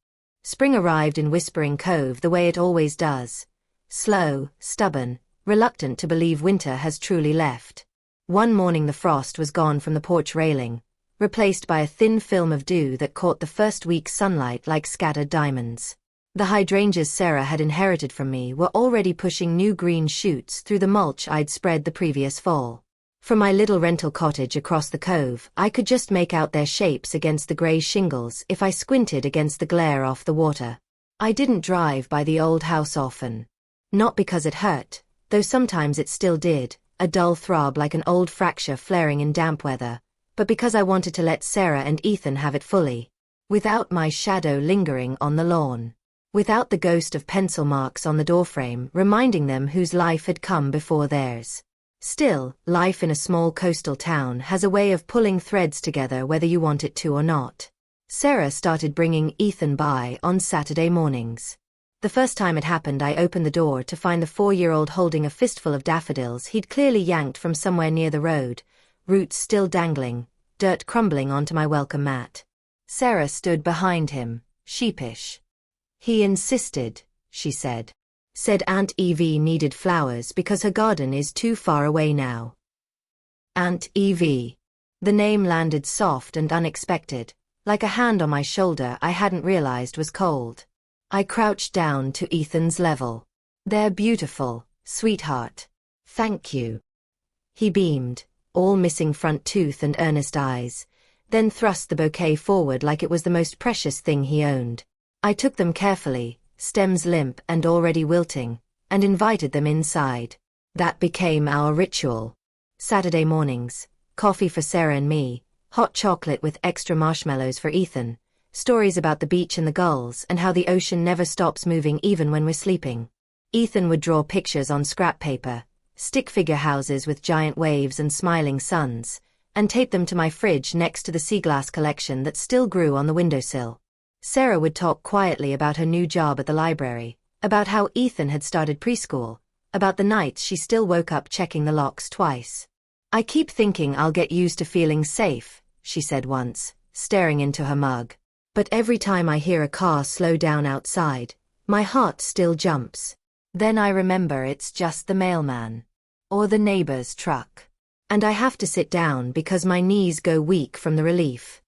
Spring arrived in Whispering Cove the way it always does. Slow, stubborn, reluctant to believe winter has truly left. One morning the frost was gone from the porch railing, replaced by a thin film of dew that caught the first week's sunlight like scattered diamonds. The hydrangeas Sarah had inherited from me were already pushing new green shoots through the mulch I'd spread the previous fall. From my little rental cottage across the cove, I could just make out their shapes against the grey shingles if I squinted against the glare off the water. I didn't drive by the old house often. Not because it hurt, though sometimes it still did, a dull throb like an old fracture flaring in damp weather, but because I wanted to let Sarah and Ethan have it fully. Without my shadow lingering on the lawn. Without the ghost of pencil marks on the doorframe reminding them whose life had come before theirs. Still, life in a small coastal town has a way of pulling threads together whether you want it to or not. Sarah started bringing Ethan by on Saturday mornings. The first time it happened I opened the door to find the 4-year-old holding a fistful of daffodils he'd clearly yanked from somewhere near the road, roots still dangling, dirt crumbling onto my welcome mat. Sarah stood behind him, sheepish. He insisted, she said. Said Aunt Evie needed flowers because her garden is too far away now. Aunt Evie. The name landed soft and unexpected, like a hand on my shoulder I hadn't realized was cold. I crouched down to Ethan's level. They're beautiful, sweetheart. Thank you. He beamed, all missing front tooth and earnest eyes, then thrust the bouquet forward like it was the most precious thing he owned. I took them carefully, stems limp and already wilting, and invited them inside. That became our ritual. Saturday mornings, coffee for Sarah and me, hot chocolate with extra marshmallows for Ethan, stories about the beach and the gulls and how the ocean never stops moving even when we're sleeping. Ethan would draw pictures on scrap paper, stick figure houses with giant waves and smiling suns, and tape them to my fridge next to the sea glass collection that still grew on the windowsill. Sarah would talk quietly about her new job at the library, about how Ethan had started preschool, about the nights she still woke up checking the locks twice. I keep thinking I'll get used to feeling safe, she said once, staring into her mug. But every time I hear a car slow down outside, my heart still jumps. Then I remember it's just the mailman. Or the neighbor's truck. and I have to sit down because my knees go weak from the relief.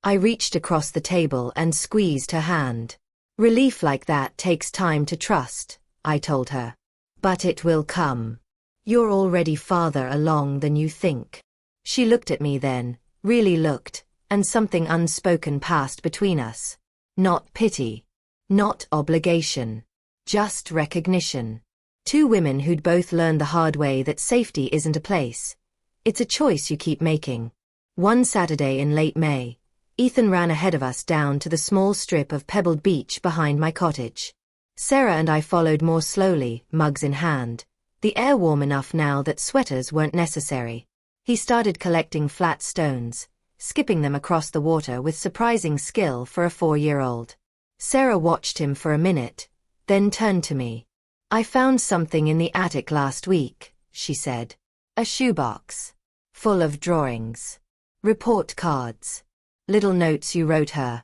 I reached across the table and squeezed her hand. Relief like that takes time to trust, I told her. But it will come. You're already farther along than you think. She looked at me then, really looked, and something unspoken passed between us. Not pity. Not obligation. Just recognition. Two women who'd both learned the hard way that safety isn't a place. It's a choice you keep making. One Saturday in late May, Ethan ran ahead of us down to the small strip of pebbled beach behind my cottage. Sarah and I followed more slowly, mugs in hand, the air warm enough now that sweaters weren't necessary. He started collecting flat stones, skipping them across the water with surprising skill for a 4-year-old. Sarah watched him for a minute, then turned to me. I found something in the attic last week, she said. A shoebox. Full of drawings. Report cards. Little notes you wrote her.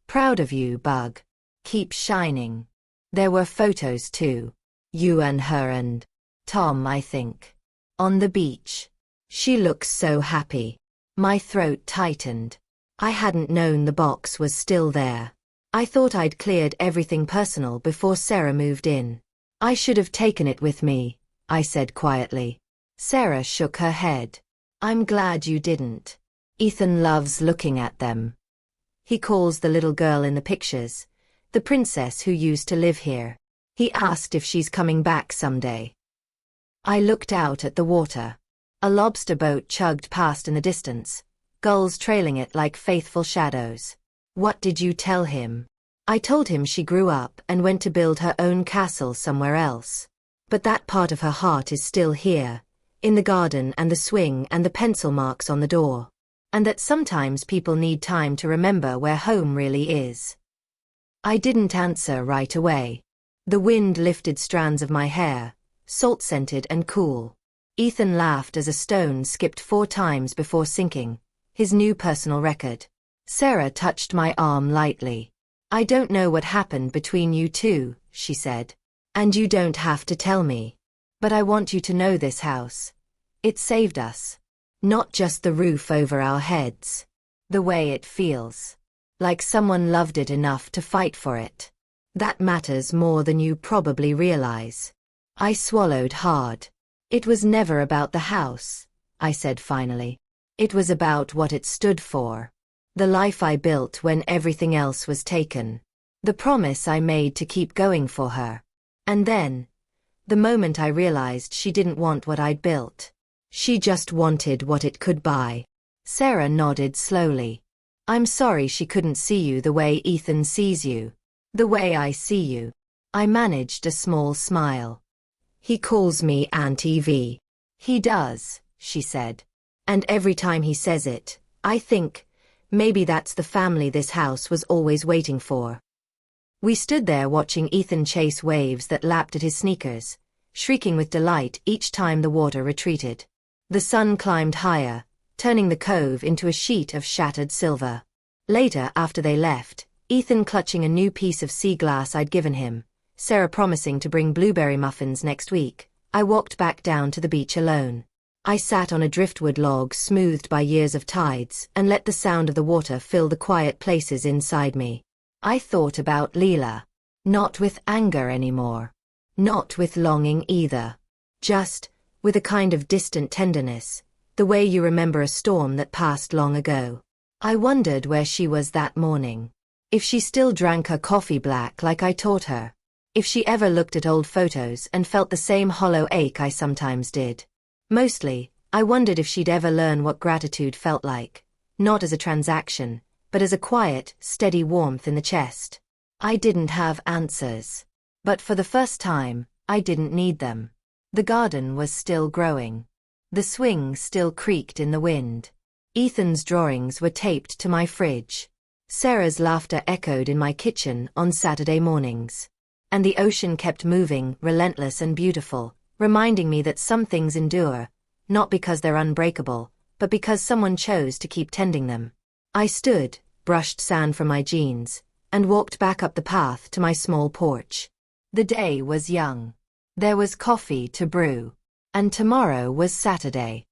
Proud of you, Bug. Keep shining. There were photos too. You and her and Tom, I think. On the beach. She looks so happy. My throat tightened. I hadn't known the box was still there. I thought I'd cleared everything personal before Sarah moved in. I should have taken it with me, I said quietly. Sarah shook her head. I'm glad you didn't. Ethan loves looking at them. He calls the little girl in the pictures, the princess who used to live here. He asked if she's coming back someday. I looked out at the water. A lobster boat chugged past in the distance, gulls trailing it like faithful shadows. What did you tell him? I told him she grew up and went to build her own castle somewhere else. But that part of her heart is still here, in the garden and the swing and the pencil marks on the door. And that sometimes people need time to remember where home really is. I didn't answer right away. The wind lifted strands of my hair, salt-scented and cool. Ethan laughed as a stone skipped 4 times before sinking, his new personal record. Sarah touched my arm lightly. I don't know what happened between you two, she said. And you don't have to tell me. But I want you to know this house. It saved us. Not just the roof over our heads. The way it feels. Like someone loved it enough to fight for it. That matters more than you probably realize. I swallowed hard. It was never about the house, I said finally. It was about what it stood for. The life I built when everything else was taken. The promise I made to keep going for her. And then, the moment I realized she didn't want what I'd built. She just wanted what it could buy. Sarah nodded slowly. I'm sorry she couldn't see you the way Ethan sees you. The way I see you. I managed a small smile. He calls me Auntie V. He does, she said. And every time he says it, I think, maybe that's the family this house was always waiting for. We stood there watching Ethan chase waves that lapped at his sneakers, shrieking with delight each time the water retreated. The sun climbed higher, turning the cove into a sheet of shattered silver. Later, after they left, Ethan clutching a new piece of sea glass I'd given him, Sarah promising to bring blueberry muffins next week, I walked back down to the beach alone. I sat on a driftwood log smoothed by years of tides and let the sound of the water fill the quiet places inside me. I thought about Leela. Not with anger anymore. Not with longing either. Just, with a kind of distant tenderness, the way you remember a storm that passed long ago. I wondered where she was that morning. If she still drank her coffee black like I taught her. If she ever looked at old photos and felt the same hollow ache I sometimes did. Mostly, I wondered if she'd ever learn what gratitude felt like, not as a transaction, but as a quiet, steady warmth in the chest. I didn't have answers. But for the first time, I didn't need them. The garden was still growing. The swing still creaked in the wind. Ethan's drawings were taped to my fridge. Sarah's laughter echoed in my kitchen on Saturday mornings. And the ocean kept moving, relentless and beautiful, reminding me that some things endure, not because they're unbreakable, but because someone chose to keep tending them. I stood, brushed sand from my jeans, and walked back up the path to my small porch. The day was young. There was coffee to brew. And tomorrow was Saturday.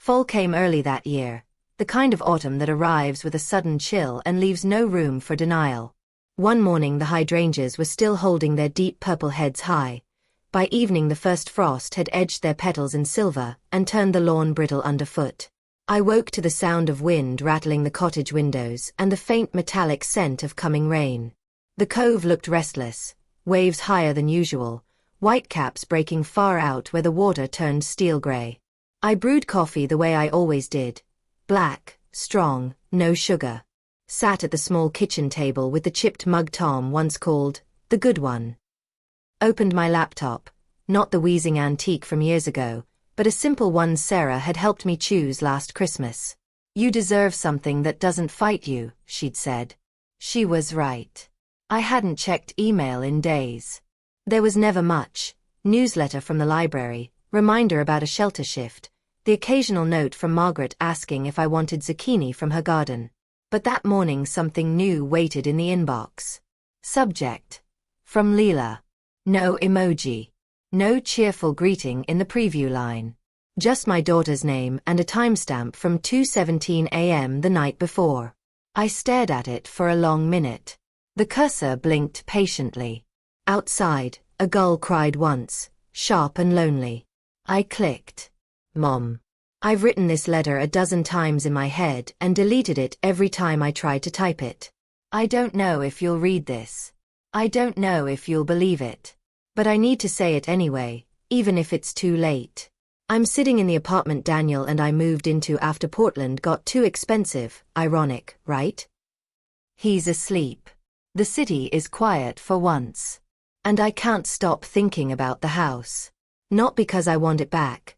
Fall came early that year, the kind of autumn that arrives with a sudden chill and leaves no room for denial. One morning the hydrangeas were still holding their deep purple heads high. By evening the first frost had edged their petals in silver and turned the lawn brittle underfoot. I woke to the sound of wind rattling the cottage windows and the faint metallic scent of coming rain. The cove looked restless, waves higher than usual, whitecaps breaking far out where the water turned steel gray. I brewed coffee the way I always did. Black, strong, no sugar. Sat at the small kitchen table with the chipped mug Tom once called the good one. Opened my laptop, not the wheezing antique from years ago, but a simple one Sarah had helped me choose last Christmas. You deserve something that doesn't fight you, she'd said. She was right. I hadn't checked email in days. There was never much. Newsletter from the library, reminder about a shelter shift, the occasional note from Margaret asking if I wanted zucchini from her garden. But that morning something new waited in the inbox. Subject. From Leela. No emoji. No cheerful greeting in the preview line. Just my daughter's name and a timestamp from 2:17 a.m. the night before. I stared at it for a long minute. The cursor blinked patiently. Outside, a gull cried once, sharp and lonely. I clicked. Mom. I've written this letter a dozen times in my head and deleted it every time I tried to type it. I don't know if you'll read this. I don't know if you'll believe it. But I need to say it anyway, even if it's too late. I'm sitting in the apartment Daniel and I moved into after Portland got too expensive. Ironic, right? He's asleep. The city is quiet for once. And I can't stop thinking about the house. Not because I want it back.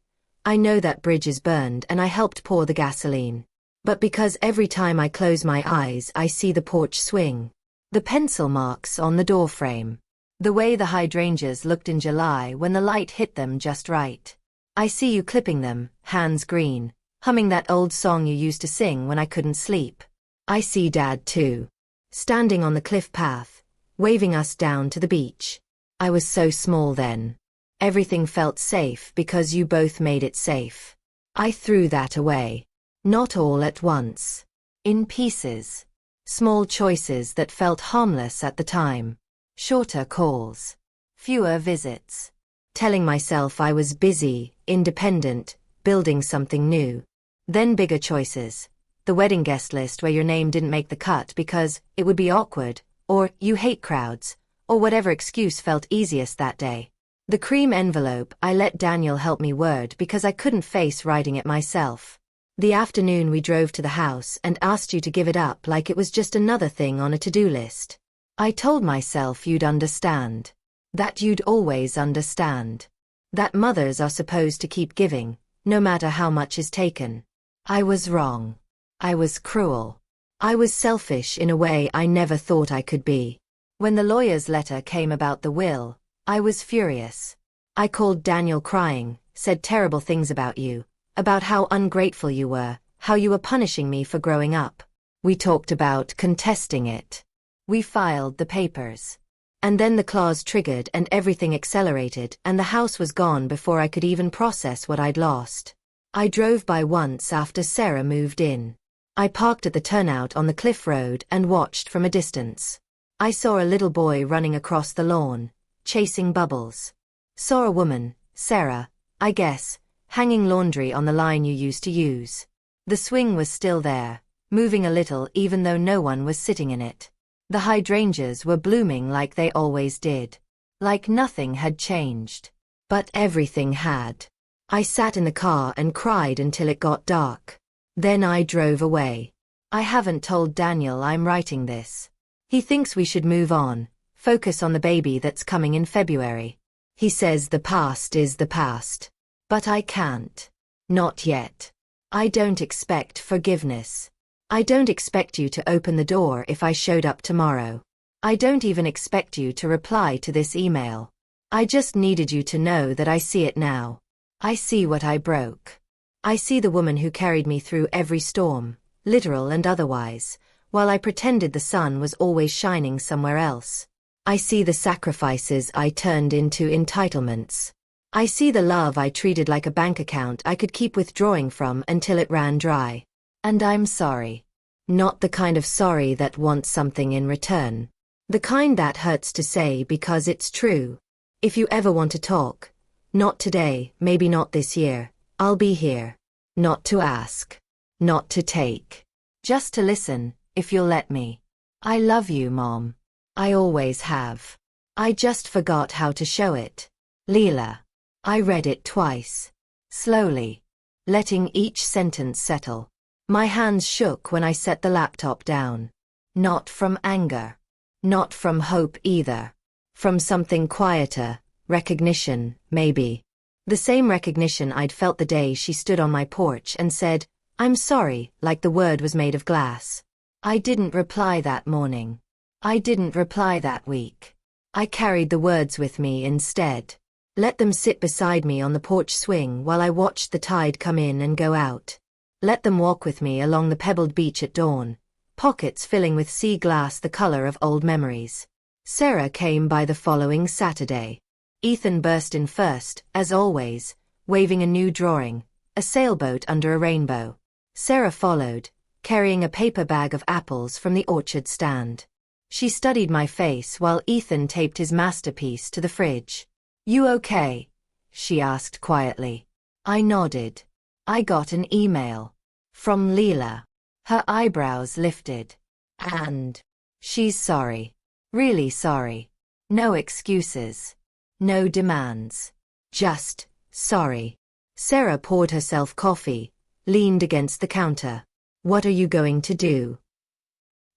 I know that bridge is burned and I helped pour the gasoline. But because every time I close my eyes I see the porch swing. The pencil marks on the doorframe. The way the hydrangeas looked in July when the light hit them just right. I see you clipping them, hands green, humming that old song you used to sing when I couldn't sleep. I see Dad too. Standing on the cliff path, waving us down to the beach. I was so small then. Everything felt safe because you both made it safe. I threw that away. Not all at once. In pieces. Small choices that felt harmless at the time. Shorter calls. Fewer visits. Telling myself I was busy, independent, building something new. Then bigger choices. The wedding guest list where your name didn't make the cut because it would be awkward, or you hate crowds, or whatever excuse felt easiest that day. The cream envelope I let Daniel help me word because I couldn't face writing it myself. The afternoon we drove to the house and asked you to give it up like it was just another thing on a to-do list. I told myself you'd understand. That you'd always understand. That mothers are supposed to keep giving, no matter how much is taken. I was wrong. I was cruel. I was selfish in a way I never thought I could be. When the lawyer's letter came about the will, I was furious. I called Daniel crying, said terrible things about you, about how ungrateful you were, how you were punishing me for growing up. We talked about contesting it. We filed the papers. And then the clause triggered and everything accelerated and the house was gone before I could even process what I'd lost. I drove by once after Sarah moved in. I parked at the turnout on the cliff road and watched from a distance. I saw a little boy running across the lawn, chasing bubbles. Saw a woman, Sarah, I guess, hanging laundry on the line you used to use. The swing was still there, moving a little even though no one was sitting in it. The hydrangeas were blooming like they always did. Like nothing had changed. But everything had. I sat in the car and cried until it got dark. Then I drove away. I haven't told Daniel I'm writing this. He thinks we should move on, focus on the baby that's coming in February. He says the past is the past. But I can't. Not yet. I don't expect forgiveness. I don't expect you to open the door if I showed up tomorrow. I don't even expect you to reply to this email. I just needed you to know that I see it now. I see what I broke. I see the woman who carried me through every storm, literal and otherwise, while I pretended the sun was always shining somewhere else. I see the sacrifices I turned into entitlements. I see the love I treated like a bank account I could keep withdrawing from until it ran dry. And I'm sorry. Not the kind of sorry that wants something in return. The kind that hurts to say because it's true. If you ever want to talk, not today, maybe not this year, I'll be here. Not to ask. Not to take. Just to listen, if you'll let me. I love you, Mom. I always have. I just forgot how to show it. Leela. I read it twice. Slowly. Letting each sentence settle. My hands shook when I set the laptop down. Not from anger. Not from hope either. From something quieter, recognition, maybe. The same recognition I'd felt the day she stood on my porch and said, "I'm sorry," like the word was made of glass. I didn't reply that morning. I didn't reply that week. I carried the words with me instead. Let them sit beside me on the porch swing while I watched the tide come in and go out. Let them walk with me along the pebbled beach at dawn, pockets filling with sea glass the color of old memories. Sarah came by the following Saturday. Ethan burst in first, as always, waving a new drawing, a sailboat under a rainbow. Sarah followed, carrying a paper bag of apples from the orchard stand. She studied my face while Ethan taped his masterpiece to the fridge. "You okay?" she asked quietly. I nodded. I got an email. From Leela. Her eyebrows lifted. And she's sorry. Really sorry. No excuses. No demands. Just sorry. Sarah poured herself coffee, leaned against the counter. "What are you going to do?"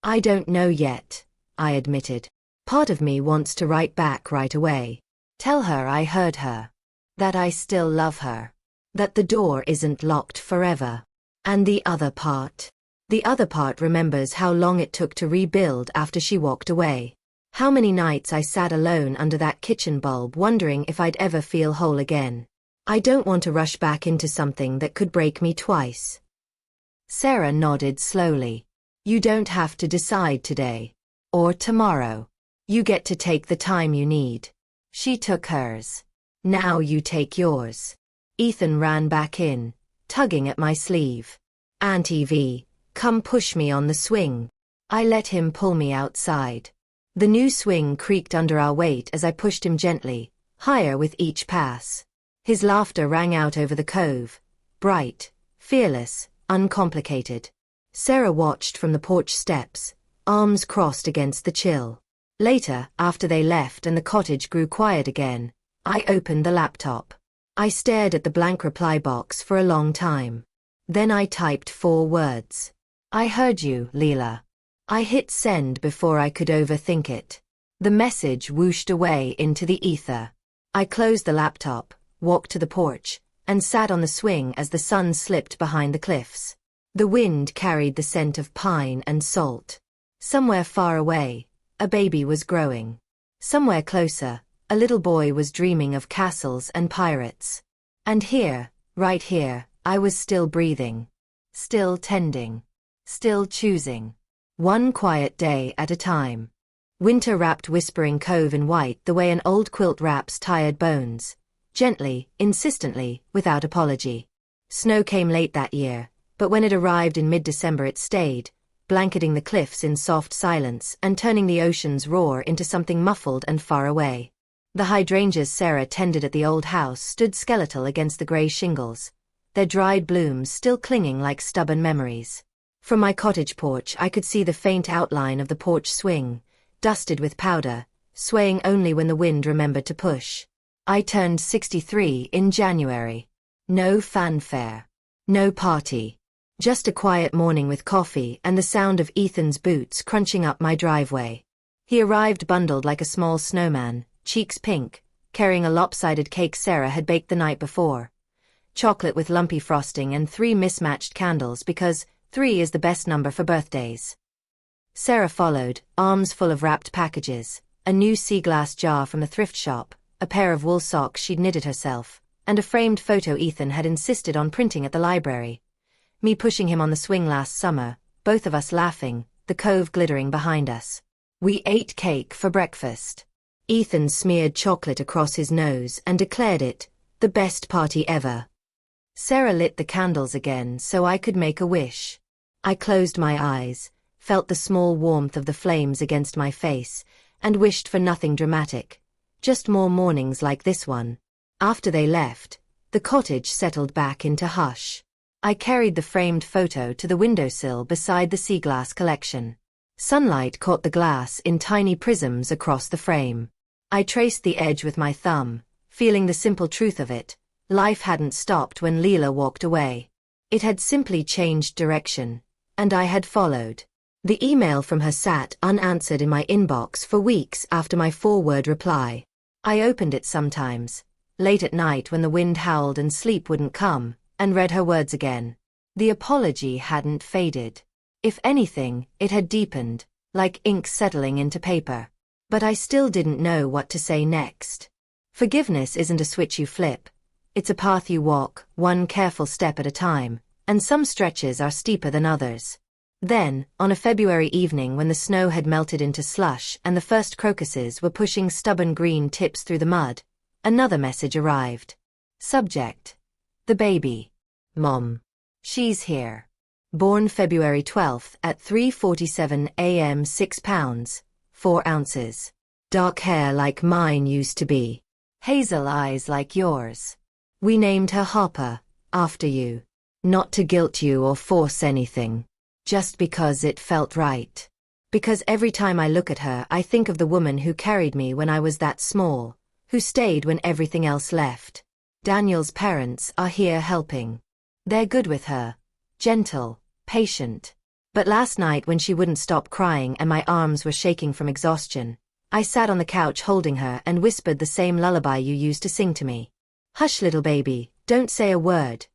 "I don't know yet," I admitted. Part of me wants to write back right away. Tell her I heard her. That I still love her. That the door isn't locked forever. And the other part? The other part remembers how long it took to rebuild after she walked away. How many nights I sat alone under that kitchen bulb wondering if I'd ever feel whole again. I don't want to rush back into something that could break me twice. Sarah nodded slowly. You don't have to decide today. Or tomorrow. You get to take the time you need. She took hers. Now you take yours. Ethan ran back in, tugging at my sleeve. "Auntie V, come push me on the swing." I let him pull me outside. The new swing creaked under our weight as I pushed him gently, higher with each pass. His laughter rang out over the cove, bright, fearless, uncomplicated. Sarah watched from the porch steps, arms crossed against the chill. Later, after they left and the cottage grew quiet again, I opened the laptop. I stared at the blank reply box for a long time. Then I typed 4 words. "I heard you, Leela." I hit send before I could overthink it. The message whooshed away into the ether. I closed the laptop, walked to the porch, and sat on the swing as the sun slipped behind the cliffs. The wind carried the scent of pine and salt. Somewhere far away, a baby was growing. Somewhere closer, a little boy was dreaming of castles and pirates. And here, right here, I was still breathing. Still tending. Still choosing. One quiet day at a time. Winter wrapped Whispering Cove in white the way an old quilt wraps tired bones. Gently, insistently, without apology. Snow came late that year, but when it arrived in mid-December it stayed, blanketing the cliffs in soft silence and turning the ocean's roar into something muffled and far away. The hydrangeas Sarah tended at the old house stood skeletal against the gray shingles, their dried blooms still clinging like stubborn memories. From my cottage porch I could see the faint outline of the porch swing, dusted with powder, swaying only when the wind remembered to push. I turned 63 in January. No fanfare. No party. Just a quiet morning with coffee and the sound of Ethan's boots crunching up my driveway. He arrived bundled like a small snowman, cheeks pink, carrying a lopsided cake Sarah had baked the night before. Chocolate with lumpy frosting and 3 mismatched candles because 3 is the best number for birthdays. Sarah followed, arms full of wrapped packages, a new sea glass jar from the thrift shop, a pair of wool socks she'd knitted herself, and a framed photo Ethan had insisted on printing at the library. Me pushing him on the swing last summer, both of us laughing, the cove glittering behind us. We ate cake for breakfast. Ethan smeared chocolate across his nose and declared it, The best party ever. Sarah lit the candles again so I could make a wish. I closed my eyes, felt the small warmth of the flames against my face, and wished for nothing dramatic, just more mornings like this one. After they left, the cottage settled back into hush. I carried the framed photo to the windowsill beside the sea glass collection. Sunlight caught the glass in tiny prisms across the frame. I traced the edge with my thumb, feeling the simple truth of it. Life hadn't stopped when Leela walked away. It had simply changed direction, and I had followed. The email from her sat unanswered in my inbox for weeks after my forward reply. I opened it sometimes, late at night when the wind howled and sleep wouldn't come, and read her words again. The apology hadn't faded. If anything, it had deepened, like ink settling into paper. But I still didn't know what to say next. Forgiveness isn't a switch you flip. It's a path you walk, one careful step at a time, and some stretches are steeper than others. Then, on a February evening when the snow had melted into slush and the first crocuses were pushing stubborn green tips through the mud, another message arrived. Subject: the baby. Mom. She's here. Born February 12th at 3:47 a.m. 6 pounds, 4 ounces. Dark hair like mine used to be. Hazel eyes like yours. We named her Harper, after you. Not to guilt you or force anything. Just because it felt right. Because every time I look at her I think of the woman who carried me when I was that small, who stayed when everything else left. Daniel's parents are here helping. They're good with her. Gentle, patient. But last night when she wouldn't stop crying and my arms were shaking from exhaustion, I sat on the couch holding her and whispered the same lullaby you used to sing to me. Hush, little baby, don't say a word.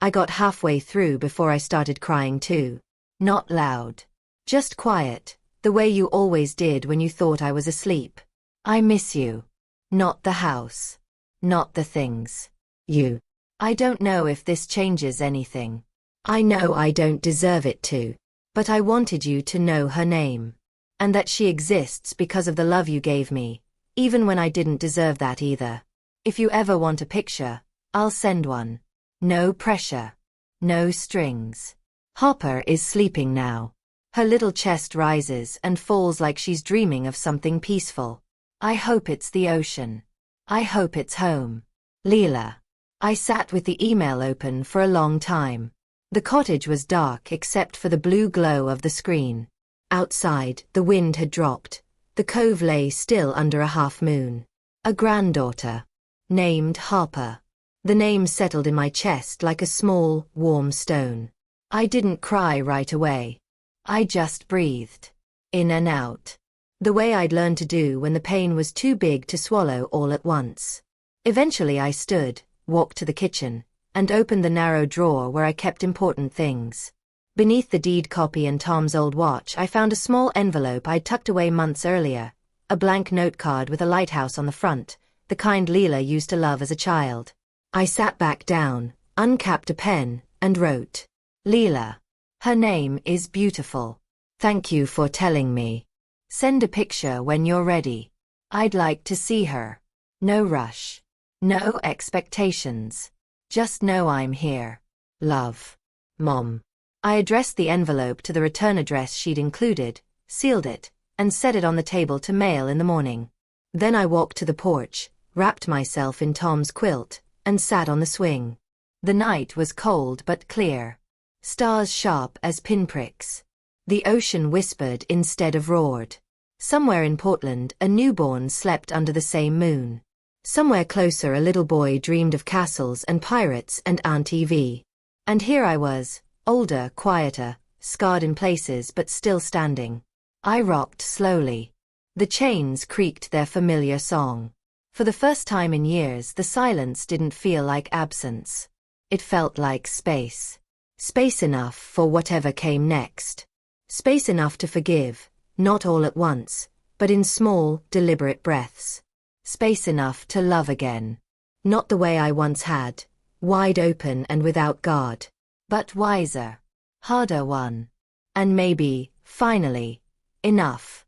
I got halfway through before I started crying too. Not loud. Just quiet, the way you always did when you thought I was asleep. I miss you. Not the house. Not the things. You. I don't know if this changes anything. I know I don't deserve it to. But I wanted you to know her name. And that she exists because of the love you gave me, even when I didn't deserve that either. If you ever want a picture, I'll send one. No pressure. No strings. Harper is sleeping now. Her little chest rises and falls like she's dreaming of something peaceful. I hope it's the ocean. I hope it's home. Leela. I sat with the email open for a long time. The cottage was dark except for the blue glow of the screen. Outside, the wind had dropped. The cove lay still under a half moon. A granddaughter. Named Harper. The name settled in my chest like a small, warm stone. I didn't cry right away. I just breathed. In and out. The way I'd learned to do when the pain was too big to swallow all at once. Eventually I stood, walked to the kitchen, and opened the narrow drawer where I kept important things. Beneath the deed copy and Tom's old watch I found a small envelope I'd tucked away months earlier, a blank note card with a lighthouse on the front, the kind Leela used to love as a child. I sat back down, uncapped a pen, and wrote. Leela. Her name is beautiful. Thank you for telling me. Send a picture when you're ready. I'd like to see her. No rush. No expectations. Just know I'm here. Love. Mom. I addressed the envelope to the return address she'd included, sealed it, and set it on the table to mail in the morning. Then I walked to the porch, wrapped myself in Tom's quilt, and sat on the swing. The night was cold but clear. Stars sharp as pinpricks. The ocean whispered instead of roared. Somewhere in Portland a newborn slept under the same moon. Somewhere closer a little boy dreamed of castles and pirates and Auntie V. And here I was, older, quieter, scarred in places but still standing. I rocked slowly. The chains creaked their familiar song. For the first time in years the silence didn't feel like absence. It felt like space. Space enough for whatever came next. Space enough to forgive, not all at once, but in small, deliberate breaths. Space enough to love again. Not the way I once had, wide open and without guard. But wiser. Harder one. And maybe, finally, enough.